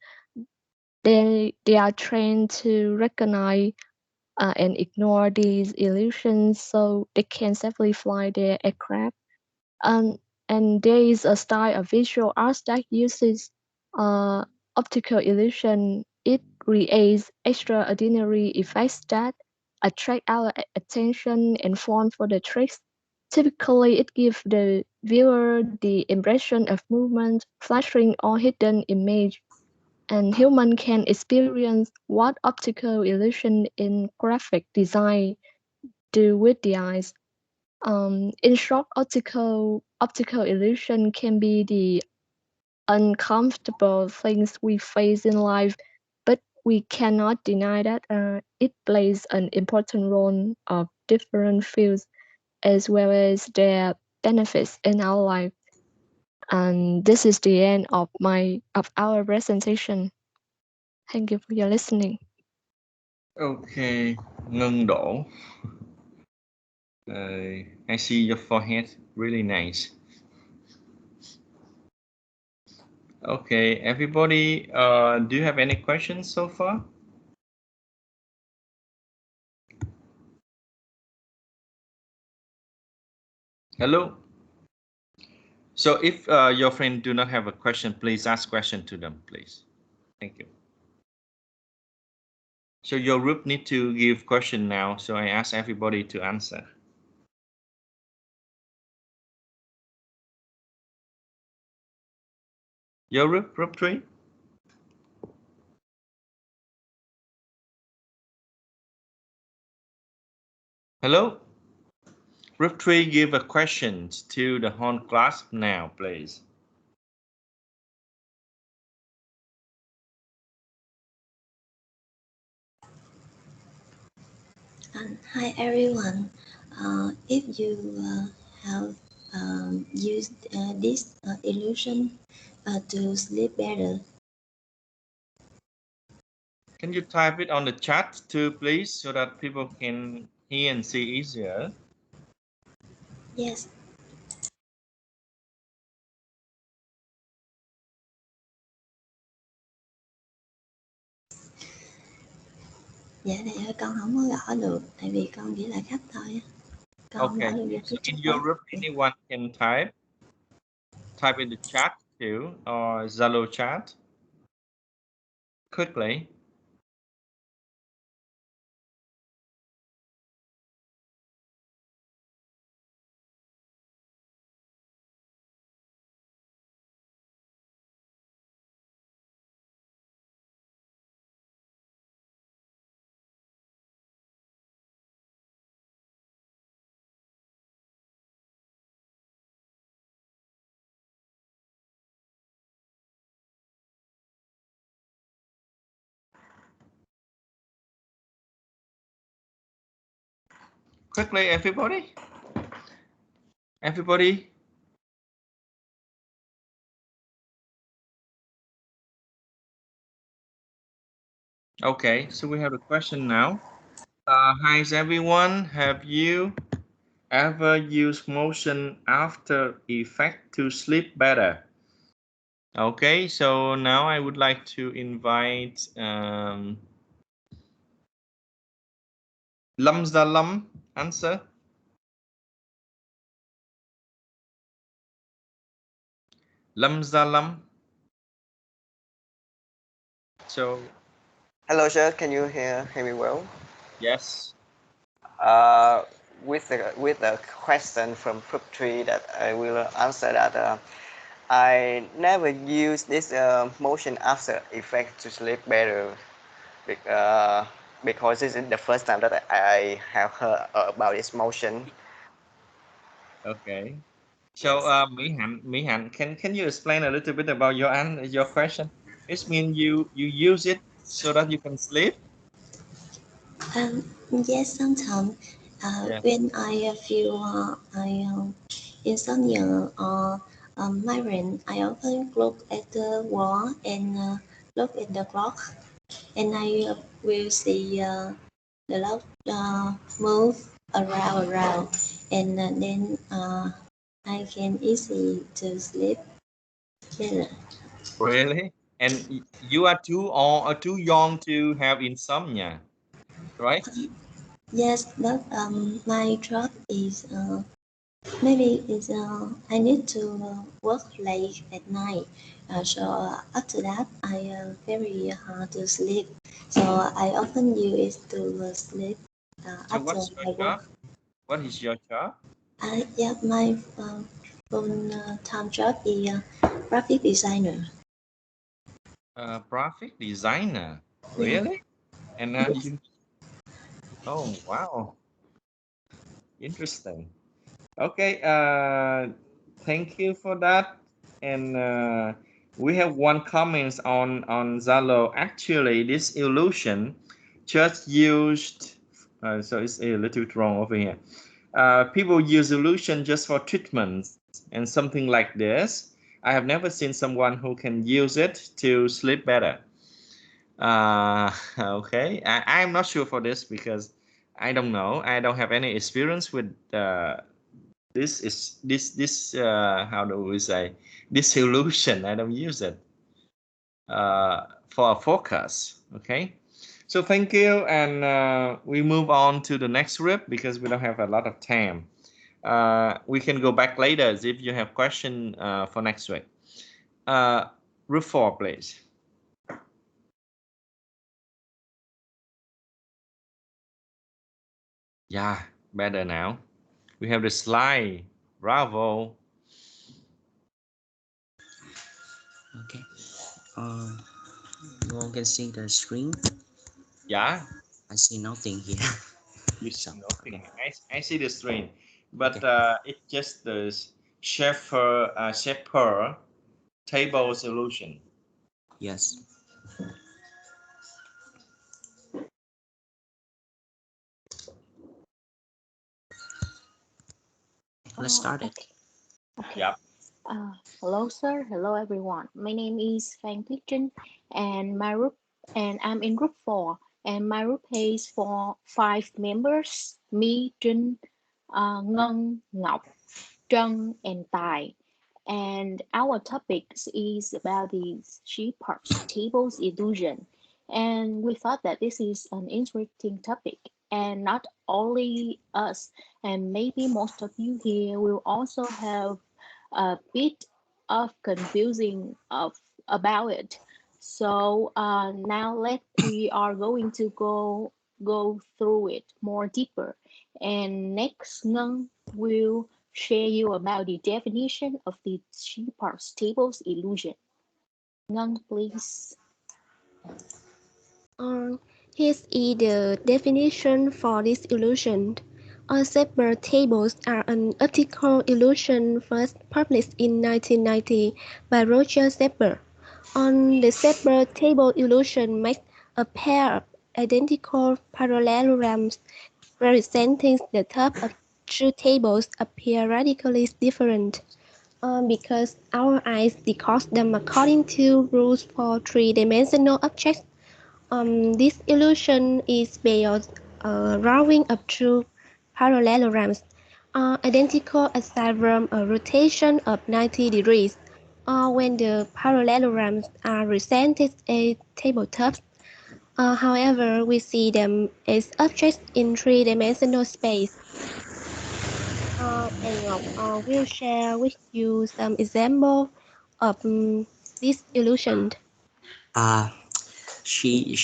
they are trained to recognize and ignore these illusions so they can safely fly their aircraft. Um, and there is a style of visual arts that uses uh, optical illusion. It creates extraordinary effects that attract our attention and fall for the tricks. Typically, it gives the viewer the impression of movement, flashing, or hidden image, and human can experience what optical illusion in graphic design do with the eyes. In short, optical illusion can be the uncomfortable things we face in life, but we cannot deny that it plays an important role of different fields as well as their benefits in our life. And this is the end of our presentation. Thank you for your listening. Okay, Ngân Đỗ. I see your forehead, really nice. Okay, everybody, do you have any questions so far? Hello? So if your friend do not have a question, please ask question to them, please. Thank you. So your group need to give question now, so I ask everybody to answer. Your group 3? Hello? Group 3, give a question to the whole class now, please. Hi everyone. If you have used this illusion to sleep better. Can you type it on the chat too, please, so that people can hear and see easier? Yes. Dạ thầy ơi, con không có gõ được, tại vì con chỉ là khách thôi. Con không gõ Okay, được vô so cái in chat your box. group, anyone can type in the chat too, or Zalo chat quickly. Quickly, everybody. Everybody. Okay, so we have a question now. Hi everyone, have you ever used motion after effect to sleep better? Okay, so now I would like to invite Lâm Gia Lâm answer. Lâm Gia Lâm. So. Hello, sir. Can you hear me well? Yes. With the question from group 3 that I will answer that I never use this motion after effect to sleep better because this is the first time that I have heard about this motion. Okay. So, Mỹ Hạnh, can you explain a little bit about your question? It means you use it so that you can sleep? Yes, sometimes Yeah. when I feel insomnia or migraine, I often look at the wall and look at the clock, and I will see the clock move around, and then I can easy to sleep better. Really? And you are too young to have insomnia, right? Yes, but my job is maybe it's I need to work late at night. So after that, I very hard to sleep. So I often use it to sleep So after what's your I job? work. What is your job? Yeah, my full time job is graphic designer. Graphic designer. Yeah. Really? And you. Oh, wow. Interesting. Okay. Thank you for that. And we have one comment on Zalo. Actually, this illusion just used. So it's a little wrong over here. People use illusion just for treatments and something like this. I have never seen someone who can use it to sleep better. Okay, I'm not sure for this because I don't know. I don't have any experience with this how do we say, this solution. I don't use it for a focus. Okay, so thank you, and we move on to the next group because we don't have a lot of time. We can go back later if you have question for next week. Group 4, please. Yeah, better now. We have the slide. Bravo. Okay. You all can see the screen? Yeah. I see nothing here. You So, see nothing. okay. I see the screen, but Okay. it's just the Shepherd table solution. Yes. Let's start it. Okay. Yep. Hello, sir. Hello, everyone. My name is Phan Tuyết and my group, and I'm in group 4, and my group is for 5 members: me, Trinh, Ngân, Ngọc, Trân, and Tài. And our topic is about the Shepherd's tables illusion. And we thought that this is an interesting topic, and not only us, and maybe most of you here will also have a bit of confusing about it. So now we are going to go through it more deeper. And next, Ngân will share you about the definition of the Shepherd's tables illusion. Ngân, please. Here is the definition for this illusion. Separate tables are an optical illusion first published in 1990 by Roger Separate. The separate table illusion makes a pair of identical parallelograms representing the top of two tables appear radically different. Because our eyes decode them according to rules for three-dimensional objects. This illusion is based on drawing of two parallelograms identical aside from a rotation of 90 degrees. when the parallelograms are presented as tabletops. However, we see them as objects in three-dimensional space. And will share with you some example of this illusion. Uh, she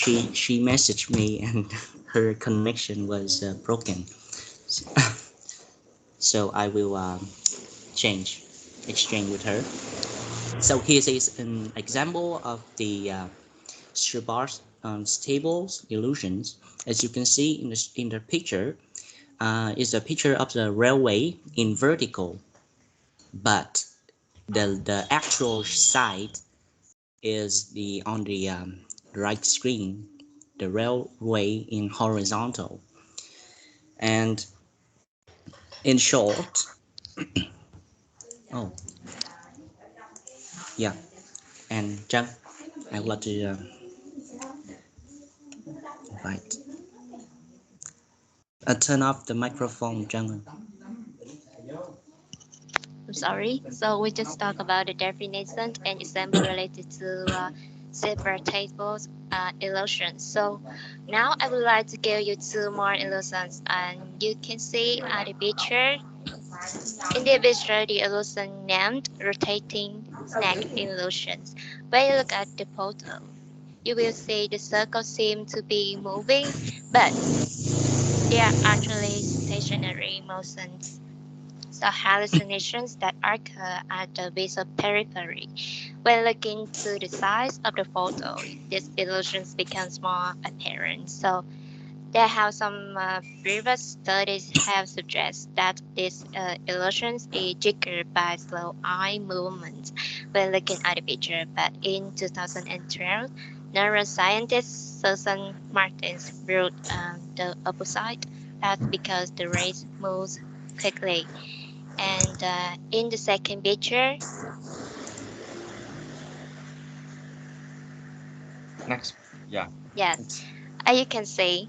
messaged me and her connection was broken. So I will change exchange with her. So here is an example of the Shabbat tables illusions. As you can see in the picture, is a picture of the railway in vertical, but the actual side is the on the right screen, the railway in horizontal. And in short, oh yeah, and Chang, I would like to invite. Turn off the microphone, Chang. I'm sorry. So we just talked about the definition and example related to separate tables illusions. So now I would like to give you two more illusions, and you can see the picture. In the picture, the illusion named rotating snack illusions. When you look at the photo, you will see the circle seem to be moving, but they are actually stationary motions. So hallucinations that occur at the visual periphery. When looking to the size of the photo, these illusions becomes more apparent. So there have some previous studies have suggested that these illusions is triggered by slow eye movements when looking at the picture. But in 2012, neuroscientist Susan Martins wrote the opposite. That's because the rays moves quickly. And in the second picture, Next, yeah. yes, as you can see,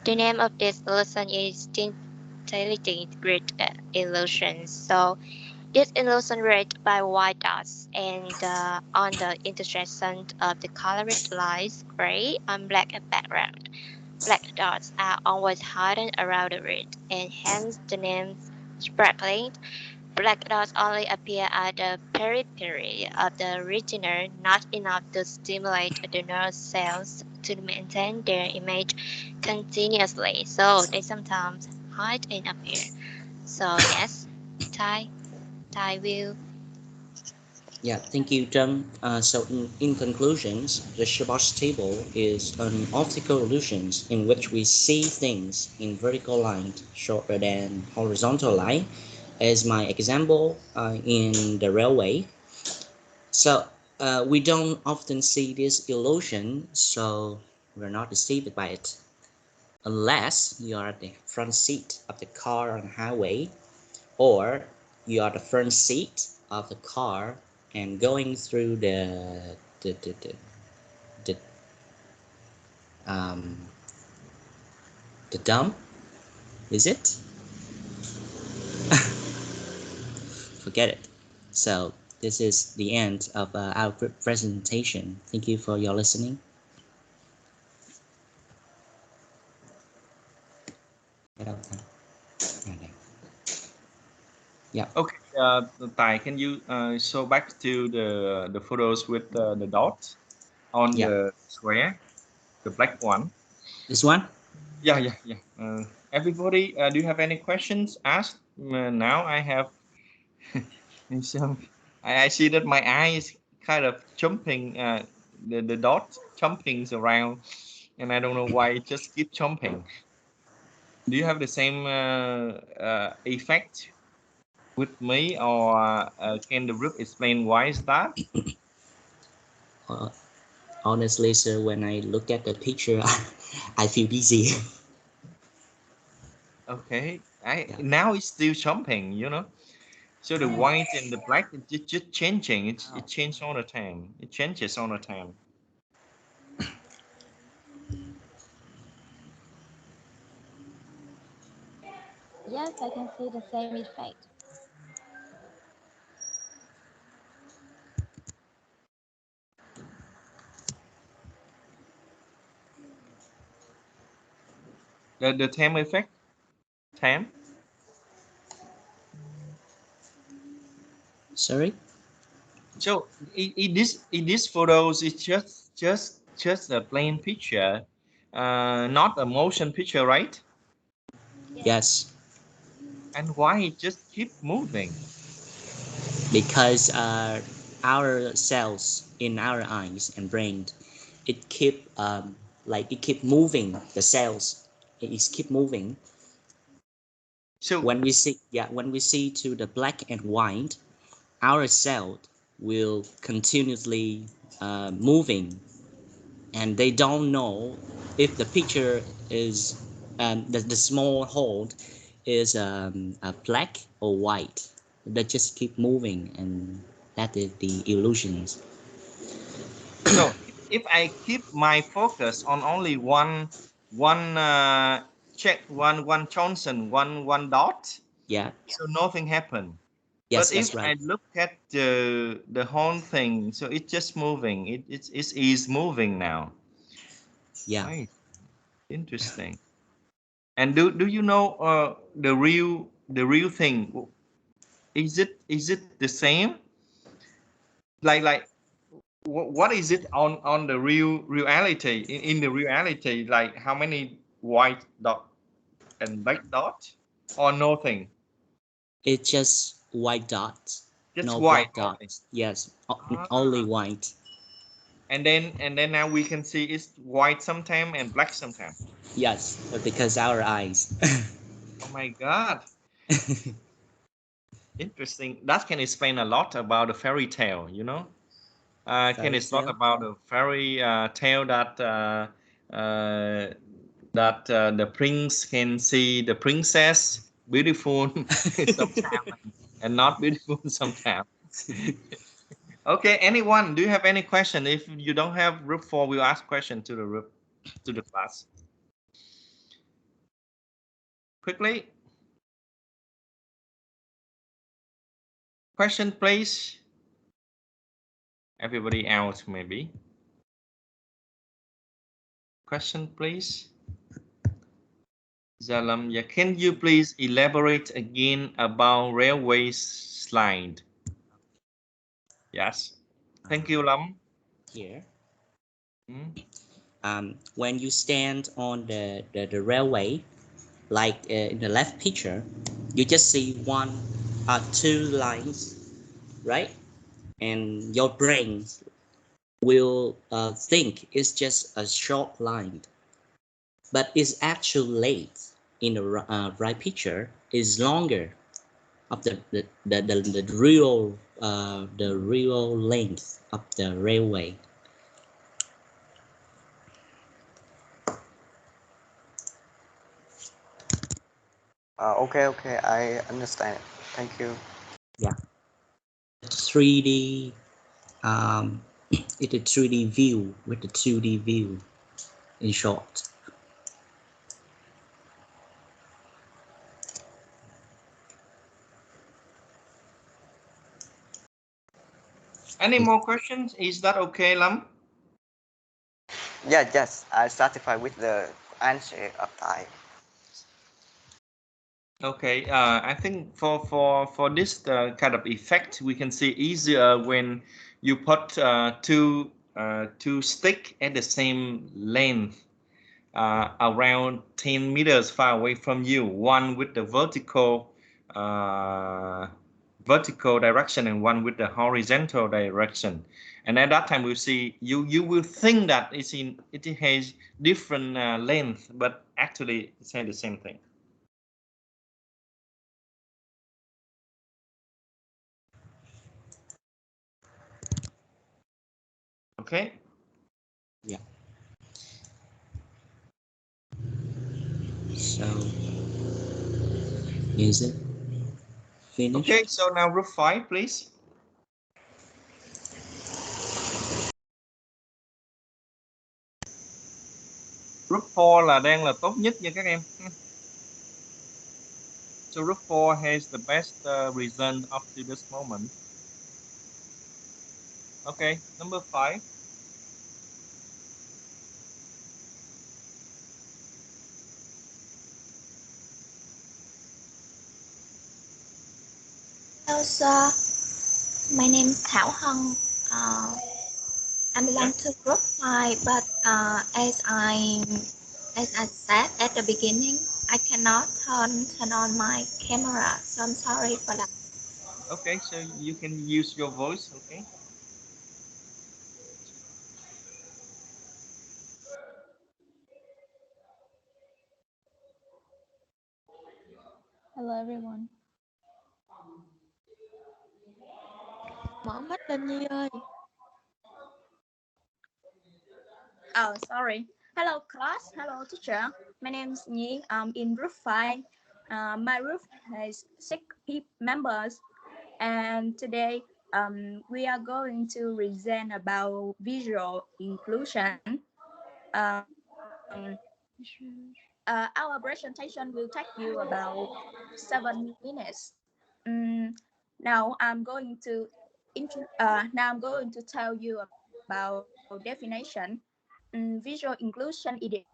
the name of this illusion is tintility grid illusion. So this illusion read by white dots and on the intersection of the colored lines, gray and black background. Black dots are always hidden around the red, and hence the name sparkling. Black dots only appear at the periphery of the retina, not enough to stimulate the nerve cells to maintain their image continuously, so they sometimes hide and appear. So yes, Thai, Thai will. Yeah, thank you, Zheng. In conclusions, the Shabbat table is an optical illusion in which we see things in vertical line shorter than horizontal line, as my example in the railway. So we don't often see this illusion, so we're not deceived by it, unless you are at the front seat of the car on the highway, or you are the front seat of the car and going through the um, the dump. Is it? Forget it. So this is the end of our presentation. Thank you for your listening. Yeah. Okay, Tai, can you show back to the photos with the dots on Yeah. the square, the black one? This one? Yeah, yeah, yeah. Everybody, do you have any questions? Ask. Now I have. So I see that my eye is kind of jumping. The dot jumping around, and I don't know why it just keep jumping. Do you have the same effect with me, or can the group explain why is that? Uh, Honestly, sir, when I look at the picture, I feel dizzy. Okay, I Yeah. now it's still jumping. So the white and the black it's just changing. It changes all the time. It changes all the time. Yes, I can see the same effect. the time effect. Time. Sorry. So in this photos, it's just a plain picture, not a motion picture, right? Yes. And why it just keep moving? Because our cells in our eyes and brain, it keep like it keep moving. The cells, it is keep moving. So when we see to the black and white, our cell will continuously moving, and they don't know if the picture is the small hole is black or white. They just keep moving, and that is the illusions. So if I keep my focus on only one check, one Johnson, one dot, Yeah. so nothing happened. Yes, But if that's right. I look at the whole thing, so it's just moving. It is moving now. Yeah. Right. Interesting. And do you know the real thing? Is it the same? Like what is it on the reality in the reality? Like how many white dot and black dot or nothing? It's just white dots, Just no white black only. dots. Yes, only Ah. white. And then now we can see it's white sometime and black sometime. Yes, because our eyes. Oh my God. Interesting. That can explain a lot about the fairy tale, you know? Can Fairy it's not tale. about the fairy tale that the prince can see the princess beautiful sometimes and not beautiful sometimes. Okay, anyone, do you have any question? If you don't have group 4, we'll ask question to the group to the class. Quickly. Question, please. Everybody else, maybe. Question, please. Zalam, yeah. Can you please elaborate again about railway slide? Yes. Thank you, Lam. Here. Hmm? When you stand on the railway, like in the left picture, you just see two lines, right? And your brain will think it's just a short line, but it's actually in the right picture is longer of the real length of the railway. Okay, I understand. Thank you. Yeah. 3D it's a 3D view with the 2D view in short. Any more questions? Is that okay, Lam? Yeah, yes, I satisfied with the answer of I. Okay, I think for this kind of effect, we can see easier when you put two stick at the same length, around 10 meters far away from you. One with the vertical direction and one with the horizontal direction. And at that time, we see you will think that it has different length, but actually it's the same thing. Okay. Yeah. So is it finished? Okay, so now group 5, please. Group 4 là đang là tốt nhất nha các em. So group 4 has the best result up to this moment. Okay, number 5. sir. My name is Thảo Hân. I Yeah. belong to group 5, but as I said at the beginning, I cannot turn on my camera, so I'm sorry for that. Okay, so you can use your voice. Okay. Hello everyone. Mở mắt lên Nhi ơi. Oh, sorry. Hello, class. Hello, teacher. My name is Nhi. I'm in group 5. My group has 6 members, and today we are going to present about visual inclusion. Our presentation will take you about 7 minutes. Now I'm going to tell you about definition. Visual inclusion is the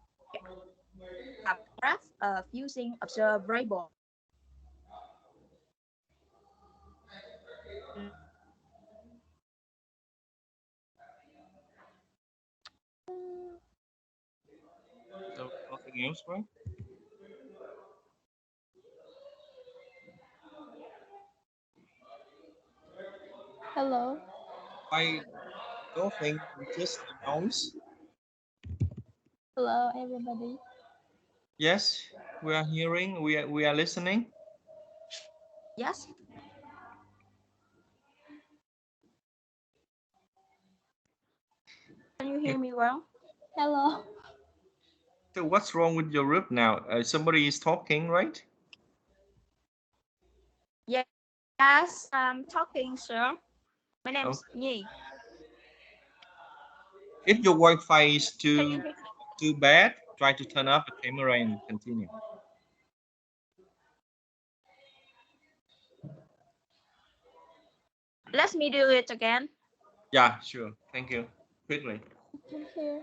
act of using observable So nothing else, right? Hello. I don't think just a noise. Hello everybody. Yes, we are hearing. We are listening. Yes. Can you hear me well? Hello. So what's wrong with your group now? Somebody is talking, right? Yes, I'm talking, sir. My name is Okay. Nhi. If your Wi-Fi is Can you too hear? too bad, try to turn off the camera and continue. Let me do it again. Yeah, sure. Thank you. Quickly. Can hear.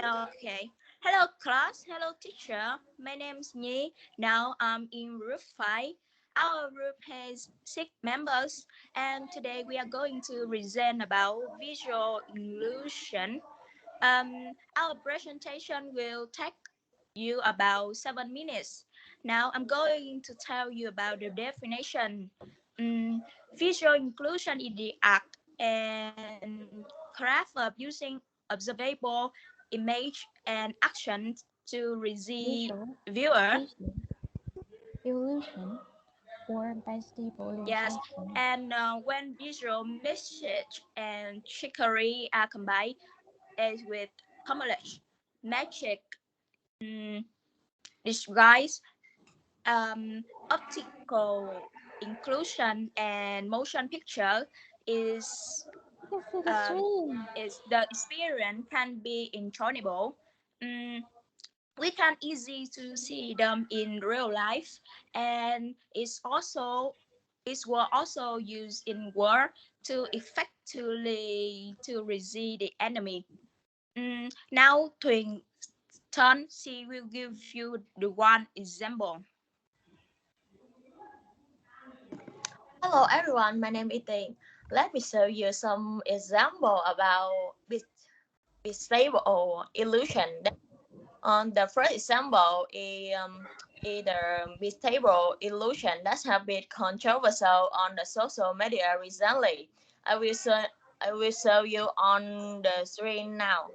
Okay. Hello, class. Hello, teacher. My name is Nhi. Now I'm in group 5. Our group has 6 members, and today we are going to present about visual inclusion. Our presentation will take you about 7 minutes. Now I'm going to tell you about the definition. Um, Visual inclusion is the act and craft of using observable image and actions to receive Visual. viewer. Visual. Illusion or by stable Yes, illustration. and when visual message and trickery are combined as with camouflage, magic, disguise, optical inclusion, and motion picture is You can see the um, screen. is the experience can be enjoyable. Mm, we can easy to see them in real life, and it will also used in war to effectively to resist the enemy. Now, Twin Turn, she will give you the one example. Hello everyone, my name is Ting. Let me show you some example about visible illusion. On the first example is the visible illusion that have been controversial on the social media recently. I will show you on the screen now.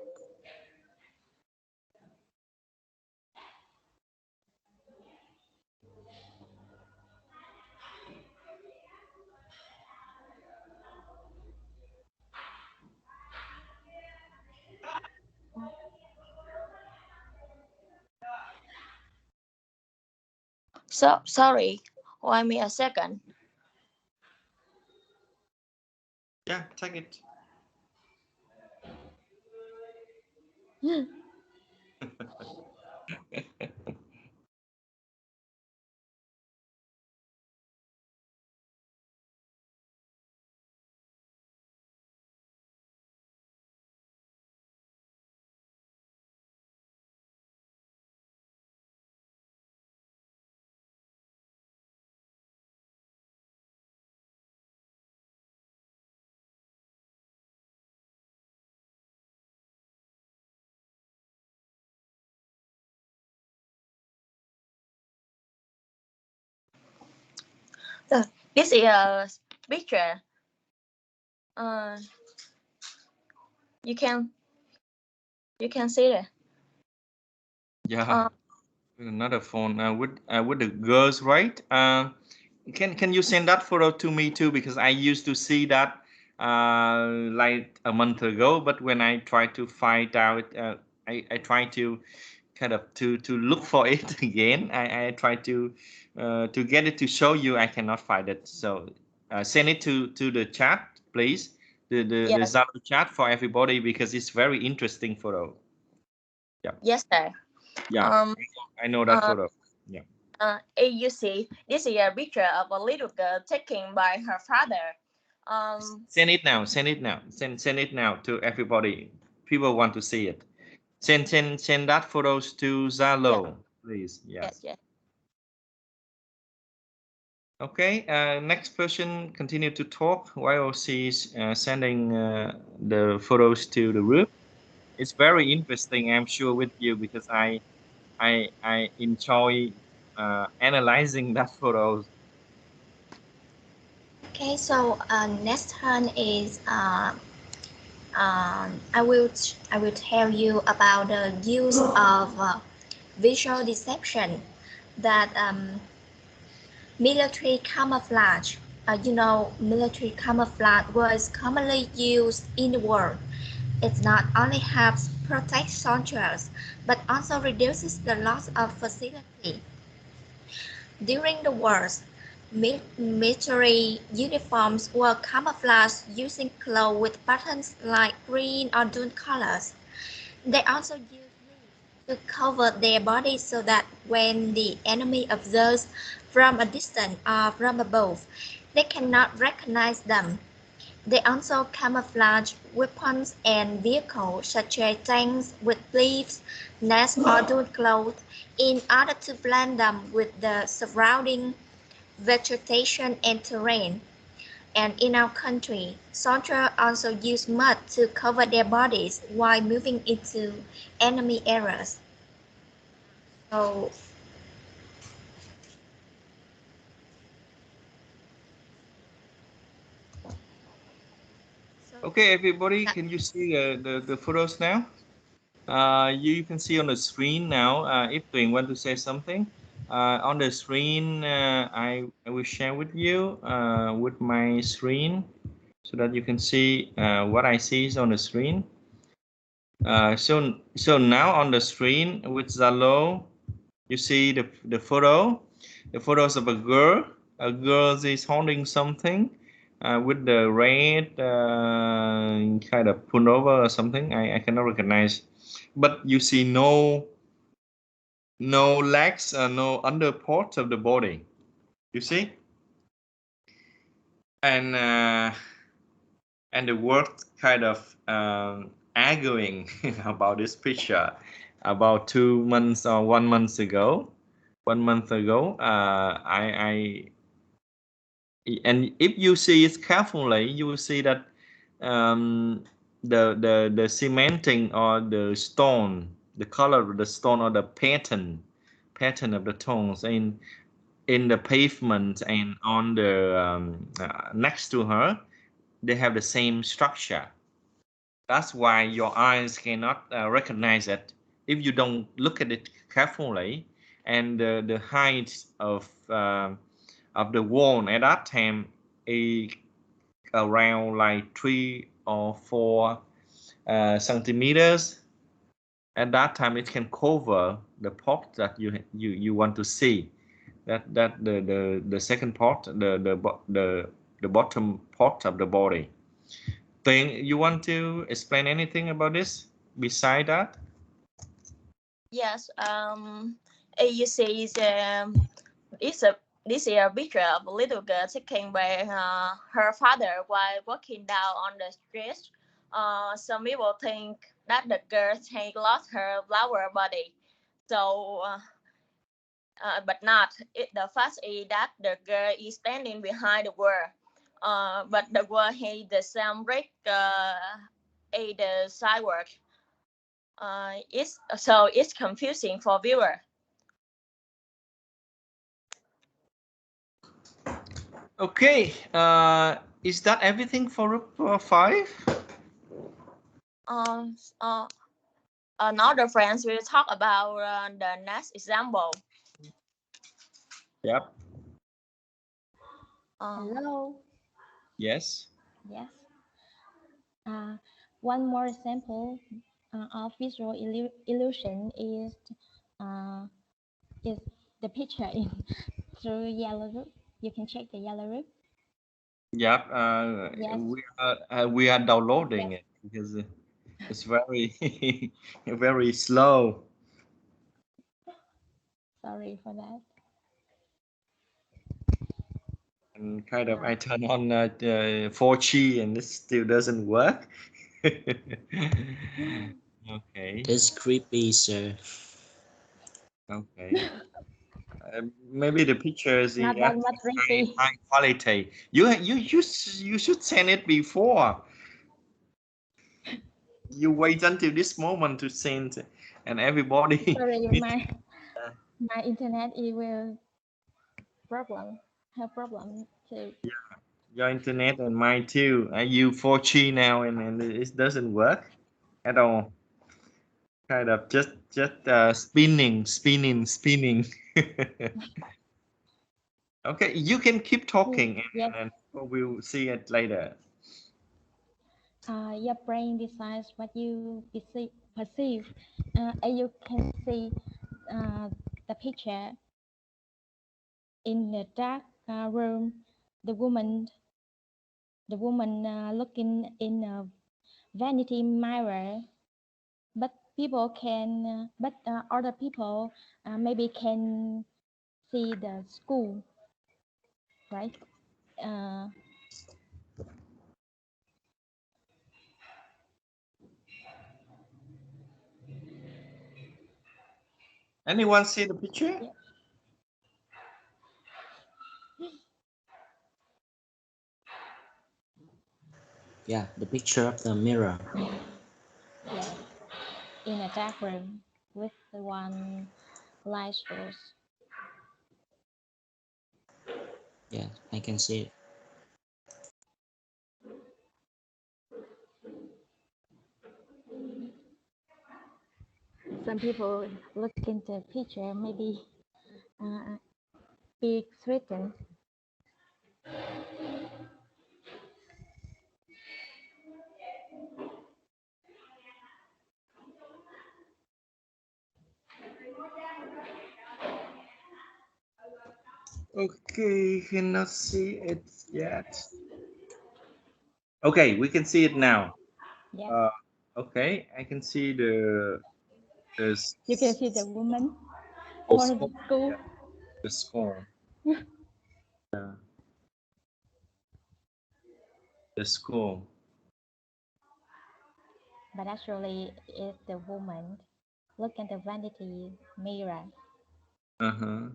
So sorry, wait me a second. Yeah, take it. This is a picture. You can see it. Yeah, another phone with the girls, right? Can you send that photo to me too? Because I used to see that like a month ago, but when I try to find out, I try to kind of to look for it again. I try to get it to show you. I cannot find it. So send it to the chat, please. The Yes. Zalo chat for everybody because it's very interesting photo. Yeah. Yes, sir. Yeah. I know that photo. Yeah. You see, this is a picture of a little girl taken by her father. Send it now. Send it now. Send it now to everybody. People want to see it. Send that photos to Zalo, please. Yes. Yes. Okay. Next person continue to talk while she's sending the photos to the group. It's very interesting, I'm sure, with you because I enjoy analyzing that photos. Okay, so next turn is I will tell you about the use of visual deception that military camouflage. Military camouflage was commonly used in the war. It not only helps protect soldiers, but also reduces the loss of facility. During the wars, military uniforms were camouflaged using clothes with patterns like green or dun colors. They also used leaves to cover their bodies so that when the enemy observes from a distance or from above, they cannot recognize them. They also camouflage weapons and vehicles such as tanks with leaves, nests or dun clothes in order to blend them with the surrounding vegetation and terrain. And in our country, soldiers also use mud to cover their bodies while moving into enemy areas. So, Okay, everybody, can you see the photos now? You can see on the screen now. If Tuyền want to say something, on the screen, I will share with you with my screen so that you can see what I see is on the screen. So now on the screen with Zalo, you see the photo. The photos of a girl. A girl is holding something with the red kind of pullover or something. I cannot recognize, but you see no legs, no under part of the body. You see, and the word kind of arguing about this picture about 2 months or 1 month ago. 1 month ago, and if you see it carefully, you will see that the cementing or the stone, the color of the stone or the pattern of the tones in the pavement and on the next to her, they have the same structure. That's why your eyes cannot recognize it if you don't look at it carefully. And the height of the wall at that time is around like 3 or 4 centimeters. At that time, it can cover the part that you want to see. That the second part, the bottom part of the body. Thing, you want to explain anything about this beside that? Yes. You see, it's a this is a picture of a little girl taken by her father while walking down on the street. Some people think that the girl had lost her flower body. So, but not. The fact is that the girl is standing behind the wall. But the wall has the same brick at the sidewalk. It's confusing for viewer. Okay. Is that everything for group 5? Um, uh, Another friends will talk about the next example. Yep. Hello. Yes. Yes. One more example of visual illusion is the picture in through yellow roof. You can check the yellow roof. Yep. Yes. We are downloading it because it's very very slow. Sorry for that. And kind of I turn on the 4G and it still doesn't work. Okay. It's creepy, sir. Okay. Maybe the picture is Not that much very creepy. high quality. You should send it before. You wait until this moment to send, and everybody Sorry, needs. my internet it will have problem too. Yeah, your internet and mine too. I use 4G now, and it doesn't work at all. Kind of just spinning. Okay, you can keep talking, Yes. and we'll see it later. Your brain decides what you perceive. And you can see the picture in the dark room. The woman, looking in a vanity mirror. But other people maybe can see the school, right? Uh, Anyone see the picture? yeah. Yeah, the picture of the mirror. Yeah, in a dark room with the one light source. Yeah, I can see it. Some people look into the picture, maybe be threatened. Okay, cannot see it yet. Okay, we can see it now. Yeah. Okay, I can see the You can see the woman the or the skull. school. Yeah, the skull. Yeah, the skull. But actually, it's the woman. Look at the vanity mirror. Uh-huh.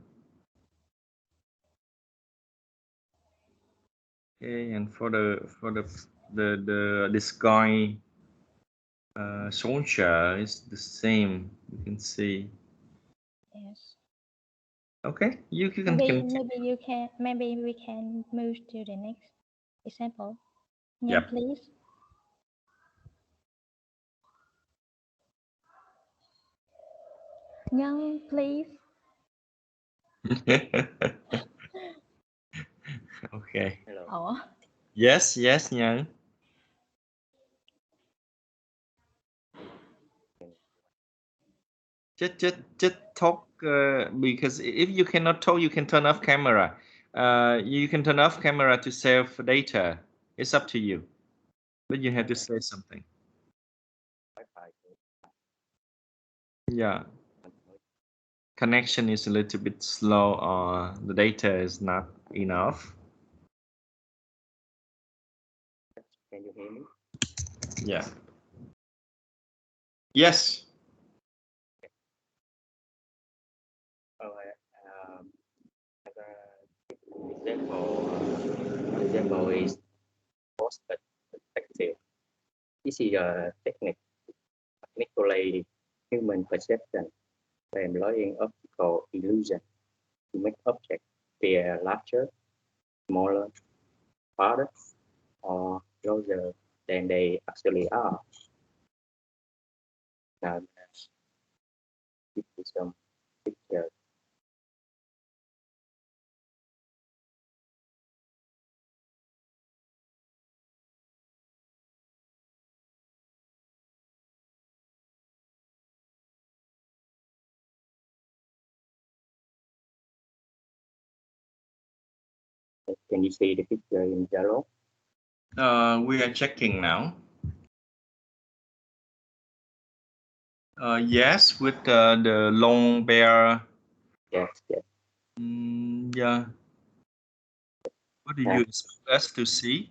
Okay, and for this guy soldier is the same. You can see. Yes. Okay, you can continue. Maybe we can move to the next example. Young, Yep. please. Young, please. Okay. Oh. Yes, Nhan. Just talk because if you cannot talk, you can turn off camera. You can turn off camera to save data. It's up to you, but you have to say something. Yeah, connection is a little bit slow, or the data is not enough. Can you hear me? Yeah. Yes. Alright. As example is post perspective. This is a technique manipulate human perception by employing optical illusion to make objects appear larger smaller, farther, or closer than they actually are. Now, give you some pictures. Can you see the picture in Zalo? We are checking now. Yes, with the long bear. Yes, yes. Yeah. What do you expect us to see?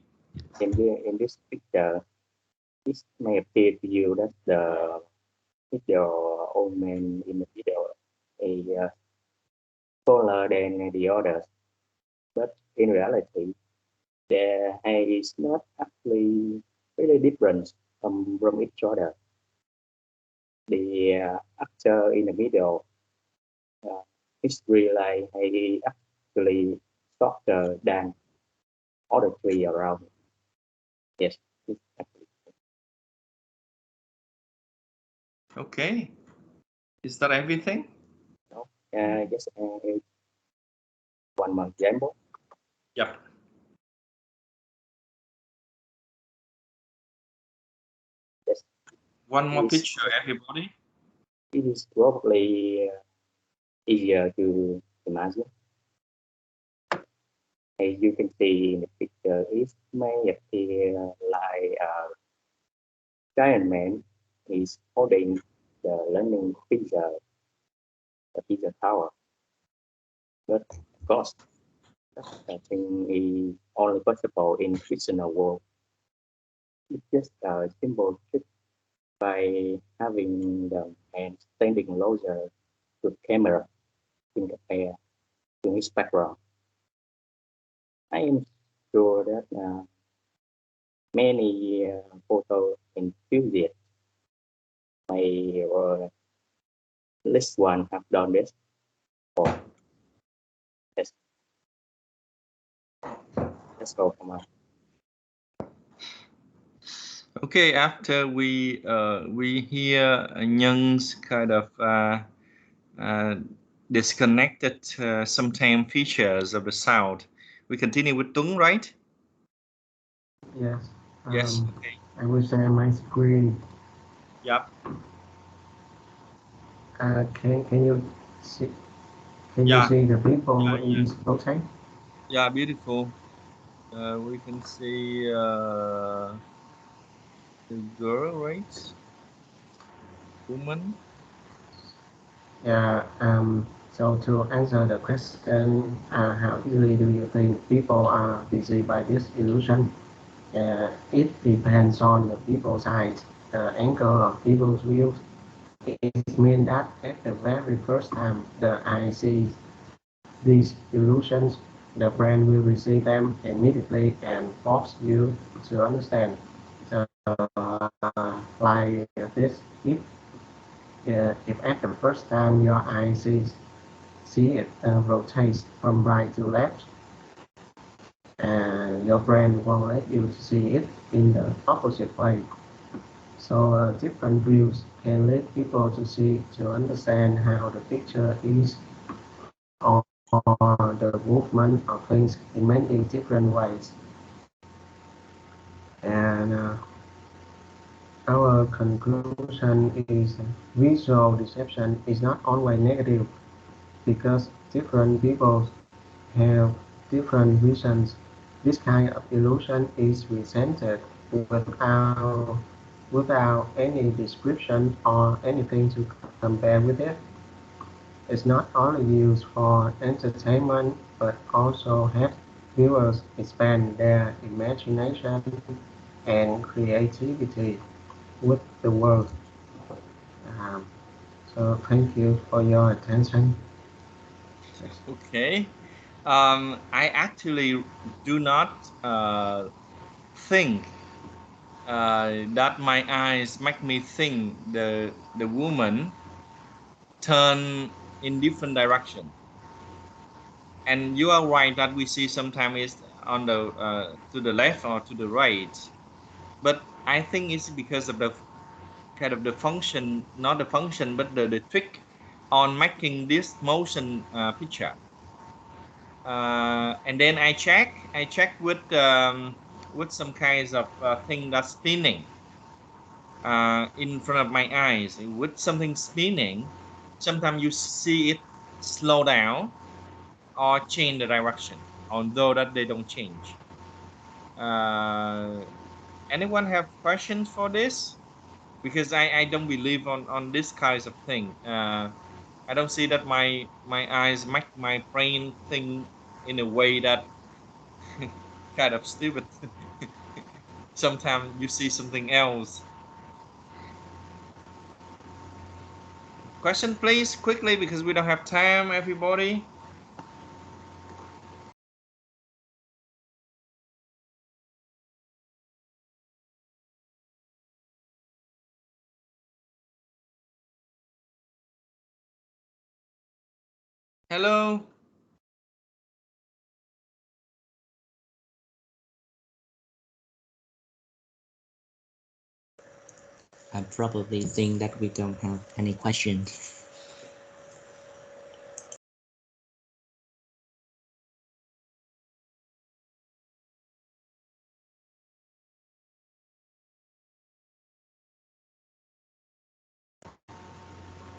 In this picture, this may appear to you that your old man in the video is taller than the others, but in reality, their hair is not actually really different from each other. The actor in the middle is really actually softer than other three around. Yes. Okay. Is that everything? No. Just one more example. Yep. Yes. One more picture, everybody. It is probably easier to imagine. As you can see in the picture, it may appear like a giant man is holding the leaning pizza tower. But of course, that thing is only possible in fictional world. It's just a simple trick by having the man standing closer to the camera in the air to his background. I am sure that many photo enthusiasts may or at least one have done this. Or yes, that's all for my. Okay, after we hear Young's kind of disconnected sometime features of the sound, we continue with Tung, right? Yes. Yes. Okay. I will share my screen. Yep. Can you see? Can you see the people in this photo? Yeah, beautiful. We can see the girl, right? Woman. Yeah. So to answer the question, how easily do you think people are deceived by this illusion? It depends on the people's eyes, the angle of people's views. It means that at the very first time the eye sees these illusions, the brain will receive them immediately and force you to understand. So, like this, if at the first time your eye see it rotates from right to left, and your brain won't let you see it in the opposite way. So different views can lead people to understand how the picture is or the movement of things in many different ways. And our conclusion is visual deception is not always negative because different people have different visions. This kind of illusion is presented without any description or anything to compare with it. It's not only used for entertainment but also helps viewers expand their imagination and creativity with the world. Um, so thank you for your attention. Okay. I actually do not think that my eyes make me think the woman turn in different direction. And you are right that we see sometimes is on the to the left or to the right, but I think it's because of the kind of the function, not the function, but the trick on making this motion picture. And then I check with some kinds of thing that's spinning in front of my eyes. With something spinning, sometimes you see it slow down or change the direction, although that they don't change. Anyone have questions for this? Because I don't believe on this kinds of thing. I don't see that my eyes make my brain think in a way that kind of stupid. Sometimes you see something else. Question, please, quickly, because we don't have time, everybody. Hello. I probably think that we don't have any questions.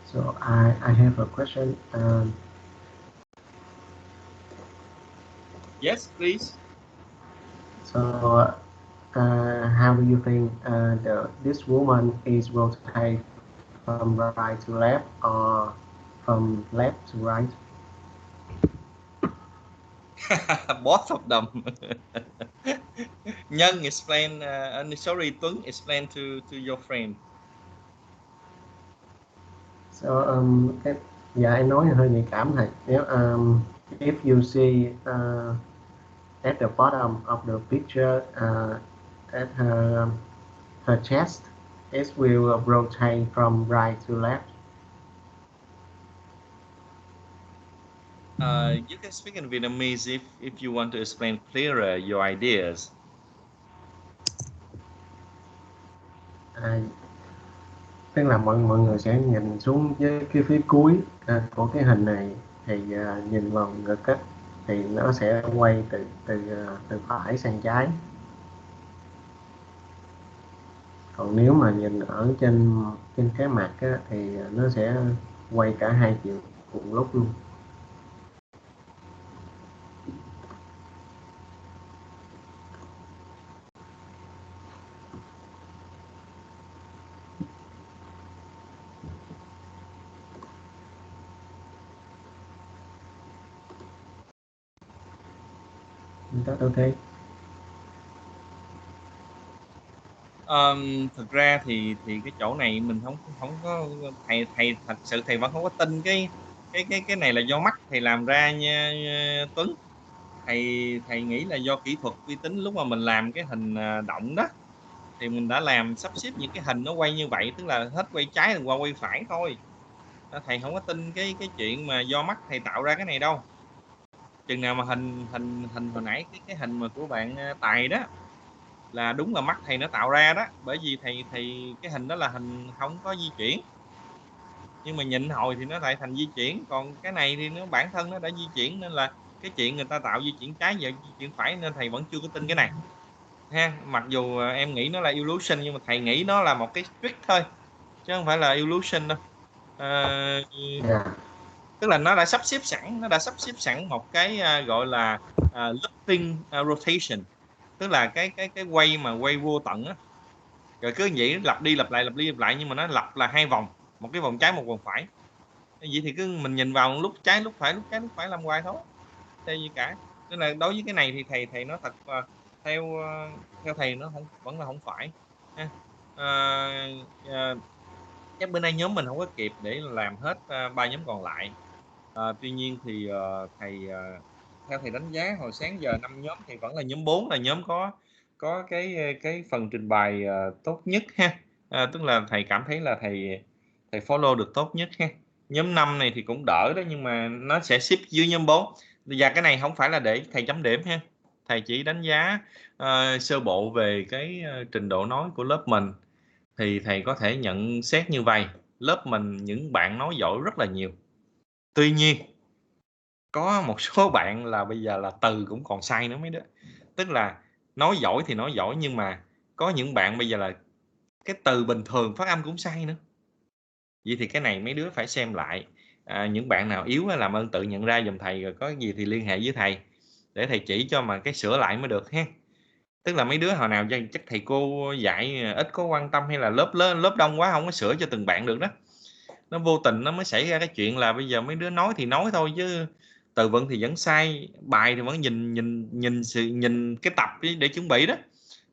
So I have a question. Yes, please. So how do you think this woman is rotate from right to left or from left to right? Both of them. Nhân explain. Sorry, Tuấn explain to your friend. So dạ em nói hơi nhạy cảm thầy. Nếu if you see at the bottom of the picture at her chest, it will rotate from right to left. You can speak in Vietnamese if you want to explain clearer your ideas. Tức là mọi người sẽ nhìn xuống với cái phía cuối của cái hình này thì nhìn vào ngực á, thì nó sẽ quay từ phải sang trái. Còn nếu mà nhìn ở trên cái mặt á, thì nó sẽ quay cả hai chiều cùng lúc luôn. That's okay. Thực ra thì cái chỗ này mình không có thầy thật sự thầy vẫn không có tin cái này là do mắt thầy làm ra nha, Tuấn. Thầy nghĩ là do kỹ thuật vi tính lúc mà mình làm cái hình động đó thì mình đã làm sắp xếp những cái hình nó quay như vậy, tức là hết quay trái rồi qua quay phải thôi. Thầy không có tin cái chuyện mà do mắt thầy tạo ra cái này đâu. Chừng nào mà hình hồi nãy cái hình mà của bạn Tài đó là đúng là mắt thầy nó tạo ra đó, bởi vì thầy cái hình đó là hình không có di chuyển, nhưng mà nhìn hồi thì nó lại thành di chuyển, còn cái này thì nó bản thân nó đã di chuyển, nên là cái chuyện người ta tạo di chuyển trái và di chuyển phải, nên thầy vẫn chưa có tin cái này ha. Mặc dù em nghĩ nó là illusion, nhưng mà thầy nghĩ nó là một cái trick thôi chứ không phải là illusion đâu. Tức là nó đã sắp xếp sẵn một cái gọi là looping rotation, tức là cái quay mà quay vô tận á, rồi cứ vậy lặp đi lặp lại, nhưng mà nó lặp là hai vòng, một cái vòng trái một vòng phải. Vậy thì cứ mình nhìn vào lúc trái lúc phải, lúc trái lúc phải làm hoài thôi, theo gì cả. Nên là đối với cái này thì thầy nói thật, theo thầy nó vẫn là không phải ha. Chắc bữa nay nhóm mình không có kịp để làm hết 3 nhóm còn lại. Tuy nhiên thì thầy theo thầy đánh giá hồi sáng giờ 5 nhóm thì vẫn là nhóm 4 là nhóm có cái phần trình bày tốt nhất ha. Tức là thầy cảm thấy là thầy follow được tốt nhất ha. Nhóm 5 này thì cũng đỡ đó, nhưng mà nó sẽ xếp dưới nhóm 4. Và cái này không phải là để thầy chấm điểm ha. thầy chỉ đánh giá sơ bộ về cái trình độ nói của lớp mình, thì thầy có thể nhận xét như vậy: lớp mình những bạn nói giỏi rất là nhiều. Tuy nhiên có một số bạn là bây giờ là từ cũng còn sai nữa mấy đứa. Tức là nói giỏi thì nói giỏi, nhưng mà có những bạn bây giờ là cái từ bình thường phát âm cũng sai nữa. Vậy thì cái này mấy đứa phải xem lại. Những bạn nào yếu làm ơn tự nhận ra giùm thầy, rồi có gì thì liên hệ với thầy để thầy chỉ cho mà cái sửa lại mới được ha. Tức là mấy đứa hồi nào chắc thầy cô dạy ít có quan tâm, hay là lớp đông quá không có sửa cho từng bạn được đó. Nó vô tình nó mới xảy ra cái chuyện là bây giờ mấy đứa nói thì nói thôi, chứ từ vựng thì vẫn sai, bài thì vẫn nhìn cái tập để chuẩn bị đó.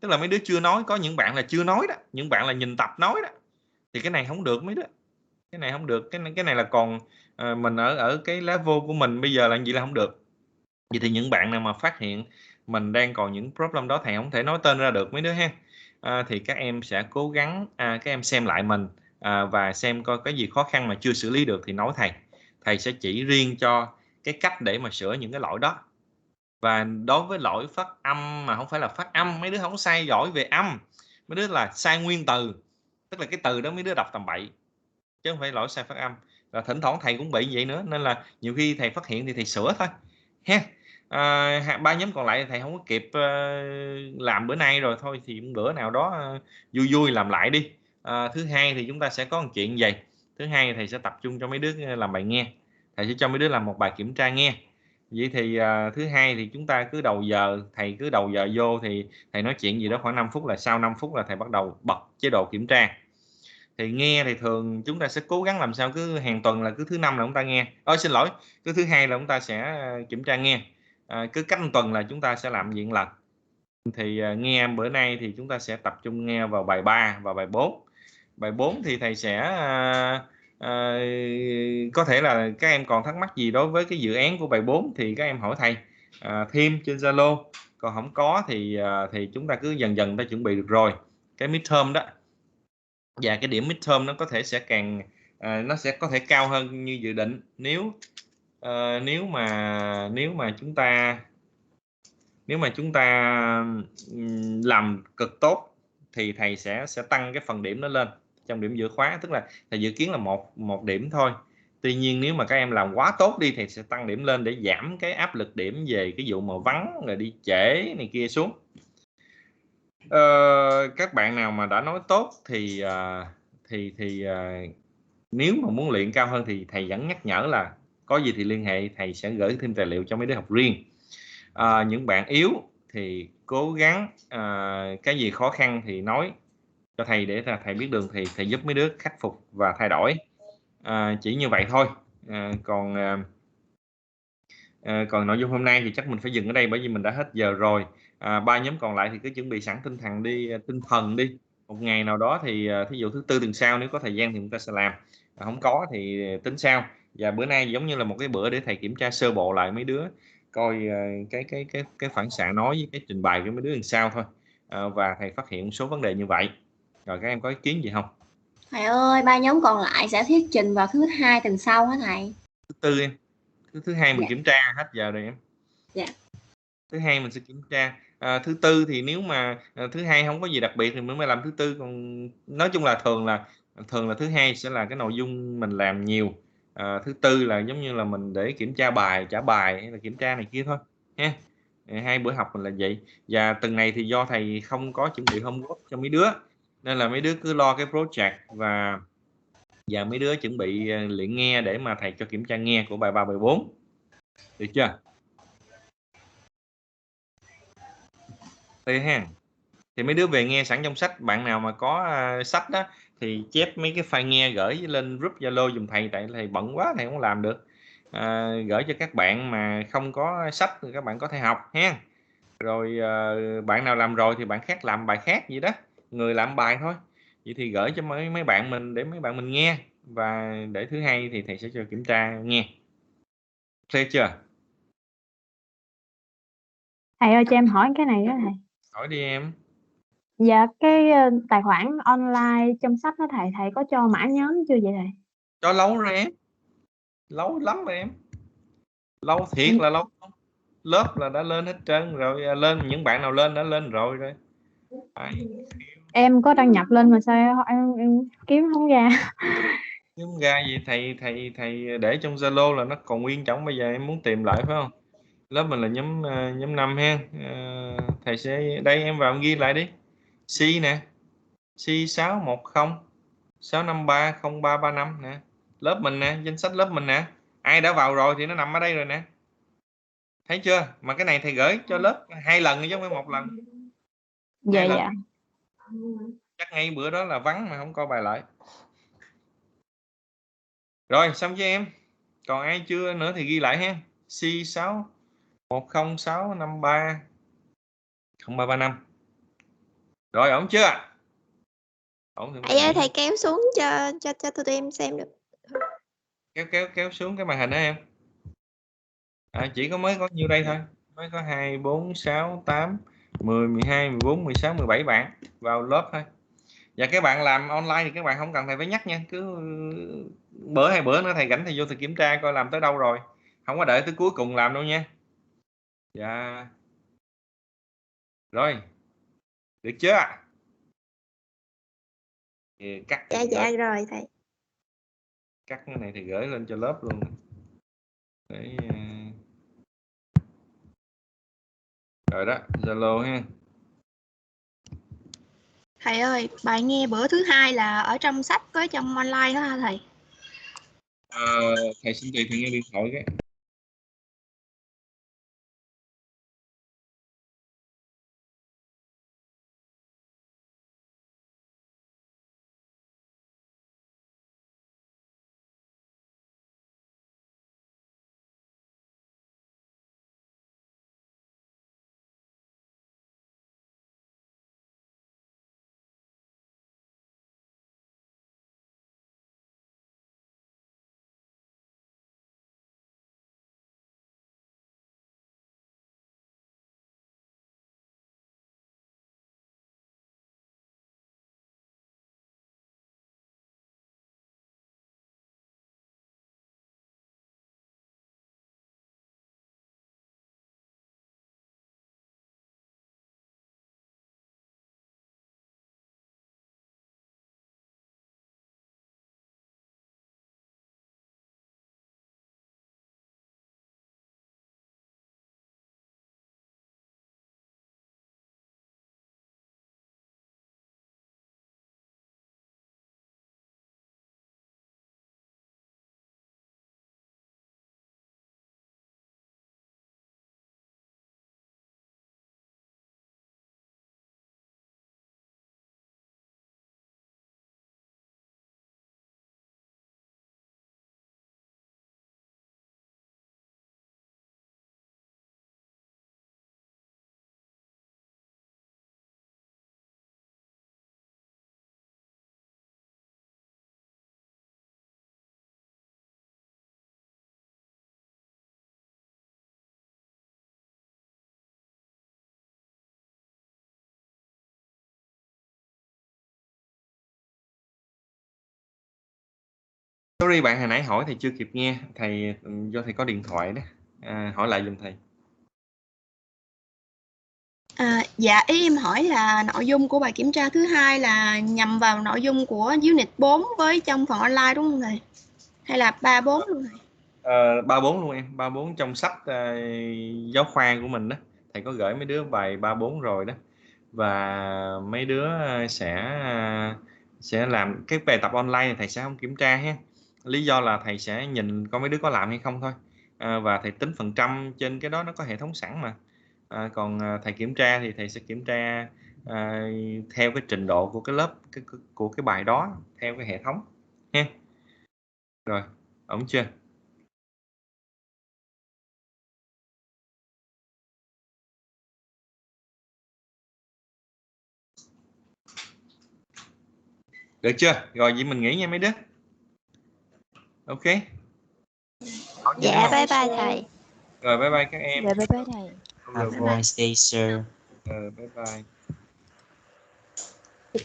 Tức là mấy đứa chưa nói, có những bạn là chưa nói đó, những bạn là nhìn tập nói đó. Thì cái này không được mấy đứa. Cái này không được, cái này là còn mình ở cái level của mình bây giờ là gì là không được. Vậy thì những bạn nào mà phát hiện mình đang còn những problem đó, thầy không thể nói tên ra được mấy đứa ha. Thì các em sẽ cố gắng các em xem lại mình và xem coi cái gì khó khăn mà chưa xử lý được thì nói thầy sẽ chỉ riêng cho cái cách để mà sửa những cái lỗi đó. Và đối với lỗi phát âm mà không phải là phát âm, mấy đứa không sai giỏi về âm, mấy đứa là sai nguyên từ, tức là cái từ đó mấy đứa đọc tầm bậy, chứ không phải lỗi sai phát âm. Và thỉnh thoảng thầy cũng bị vậy nữa, nên là nhiều khi thầy phát hiện thì thầy sửa thôi ha. Ba nhóm còn lại thầy không có kịp làm bữa nay rồi, thôi thì bữa nào đó vui vui làm lại đi. Thứ hai thì chúng ta sẽ có một chuyện vậy. Thứ hai thầy sẽ tập trung cho mấy đứa làm bài nghe, thầy sẽ cho mấy đứa làm một bài kiểm tra nghe. Vậy thì thứ hai thì chúng ta cứ đầu giờ, thầy cứ đầu giờ vô thì thầy nói chuyện gì đó khoảng 5 phút, là sau 5 phút là thầy bắt đầu bật chế độ kiểm tra. Thì nghe thì thường chúng ta sẽ cố gắng làm sao cứ hàng tuần là cứ thứ năm là chúng ta nghe, xin lỗi, cứ thứ hai là chúng ta sẽ kiểm tra nghe. Cứ cách một tuần là chúng ta sẽ làm diện lần. Thì nghe bữa nay thì chúng ta sẽ tập trung nghe vào bài 3 và bài 4. Bài 4 thì thầy sẽ có thể là các em còn thắc mắc gì đối với cái dự án của bài 4 thì các em hỏi thầy thêm trên Zalo. Còn không có thì chúng ta cứ dần dần ta chuẩn bị được rồi. Cái midterm đó, và cái điểm midterm nó có thể sẽ càng nó sẽ có thể cao hơn như dự định nếu mà chúng ta làm cực tốt thì thầy sẽ tăng cái phần điểm nó lên trong điểm giữa khóa. Tức là thầy dự kiến là một điểm thôi, tuy nhiên nếu mà các em làm quá tốt đi thì sẽ tăng điểm lên để giảm cái áp lực điểm về cái vụ mà vắng rồi đi trễ này kia xuống. Các bạn nào mà đã nói tốt thì nếu mà muốn luyện cao hơn thì thầy vẫn nhắc nhở là có gì thì liên hệ, thầy sẽ gửi thêm tài liệu cho mấy đứa học riêng. Những bạn yếu thì cố gắng cái gì khó khăn thì nói cho thầy để thầy biết đường thì thầy giúp mấy đứa khắc phục và thay đổi. Chỉ như vậy thôi. Còn nội dung hôm nay thì chắc mình phải dừng ở đây, bởi vì mình đã hết giờ rồi. Ba nhóm còn lại thì cứ chuẩn bị sẵn tinh thần đi. Một ngày nào đó thì thí dụ thứ tư tuần sau nếu có thời gian thì chúng ta sẽ làm, không có thì tính sau. Và bữa nay giống như là một cái bữa để thầy kiểm tra sơ bộ lại mấy đứa, coi cái phản xạ nói với cái trình bày của mấy đứa làm sao thôi. Và thầy phát hiện một số vấn đề như vậy. Rồi các em có ý kiến gì không? Thầy ơi, ba nhóm còn lại sẽ thuyết trình vào thứ hai tuần sau hả thầy? Thứ tư em. Thứ hai mình Dạ. kiểm tra hết giờ rồi em. Dạ. Thứ hai mình sẽ kiểm tra. Thứ tư thì nếu mà thứ hai không có gì đặc biệt thì mình mới làm thứ tư. Còn nói chung là thường là thứ hai sẽ là cái nội dung mình làm nhiều. Thứ tư là giống như là mình để kiểm tra bài, trả bài hay là kiểm tra này kia thôi ha. Hai bữa học mình là vậy. Và tuần này thì do thầy không có chuẩn bị homework cho mấy đứa, nên là mấy đứa cứ lo cái project và mấy đứa chuẩn bị luyện nghe để mà thầy cho kiểm tra nghe của bài 3, bài 4. Được chưa? Đây ha. Thì mấy đứa về nghe sẵn trong sách. Bạn nào mà có sách đó thì chép mấy cái file nghe gửi lên group Zalo dùm thầy, tại thầy bận quá thầy không làm được. Gửi cho các bạn mà không có sách thì các bạn có thể học ha. Rồi bạn nào làm rồi thì bạn khác làm bài khác gì đó, người làm bài thôi. Vậy thì gửi cho mấy bạn mình để mấy bạn mình nghe, và để thứ hai thì thầy sẽ cho kiểm tra nghe. Clear chưa? Thầy ơi cho em hỏi cái này đó thầy. Hỏi đi em. Dạ cái tài khoản online trong sách đó thầy có cho mã nhóm chưa vậy thầy? Cho lâu rồi em. Lâu lắm rồi em. Lâu thiệt là lâu. lớp là đã lên hết trơn rồi, lên những bạn nào lên đã lên rồi. Em có đăng nhập lên mà sao em kiếm không ra. Nhưng ra gì thầy để trong Zalo là nó còn nguyên trọng, bây giờ em muốn tìm lại phải không? Lớp mình là nhóm 5 ha. Thầy sẽ đây, em vào em ghi lại đi. C nè, C 610 653 0335 nè, lớp mình nè, danh sách lớp mình nè. Ai đã vào rồi thì nó nằm ở đây rồi nè, thấy chưa? Mà cái này thầy gửi cho lớp 2 lần chứ không phải 1 lần. Dạ 2 lần. dạ. Chắc ngay bữa đó là vắng mà không coi bài lại. Rồi xong với em. Còn ai chưa nữa thì ghi lại ha. C 610653035. Rồi ổn chưa? Ổn thì Thầy ơi, nghỉ. thầy kéo xuống cho tụi em xem được. Kéo xuống cái màn hình đó em. Chỉ có mới có nhiêu đây thôi. Mới có 2, 4, 6, 8, 10, 12, 14, 16, 17 bạn vào lớp thôi. Và các bạn làm online thì các bạn không cần thầy phải nhắc nha. Cứ bữa 2 bữa nữa thầy rảnh thì vô thầy kiểm tra coi làm tới đâu rồi. Không có đợi tới cuối cùng làm đâu nha. Dạ. Rồi. Được chưa? Thì cắt Dạ thì dạ gửi. rồi thầy. Cắt cái này thì gửi lên cho lớp luôn. Để rồi đó, Zalo ha. Thầy ơi, bài nghe bữa thứ 2 là ở trong sách có trong online đó hả thầy? Thầy xin tùy thầy nghe điện thoại cái. Sorry bạn hồi nãy hỏi thầy chưa kịp nghe, thầy do thầy có điện thoại đó. Hỏi lại giùm thầy. Dạ, ý em hỏi là nội dung của bài kiểm tra thứ 2 là nhằm vào nội dung của unit 4 với trong phần online đúng không thầy? Hay là 3, 4 luôn thầy? 3, 4 luôn em, 3, 4 trong sách giáo khoa của mình đó. Thầy có gửi mấy đứa bài 3, 4 rồi đó. Và mấy đứa sẽ làm cái bài tập online này thầy sẽ không kiểm tra ha. Lý do là thầy sẽ nhìn coi mấy đứa có làm hay không thôi. Và thầy tính phần trăm trên cái đó, nó có hệ thống sẵn mà. Còn thầy kiểm tra thì thầy sẽ kiểm tra theo cái trình độ của cái lớp của cái bài đó, theo cái hệ thống ha. Rồi, ổn chưa? Được chưa? Rồi vậy mình nghỉ nha mấy đứa. Ok. Dạ bye bye thầy. Rồi bye bye các em. Dạ bye bye thầy. Have a nice day, sir. Bye bye.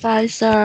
Bye sir.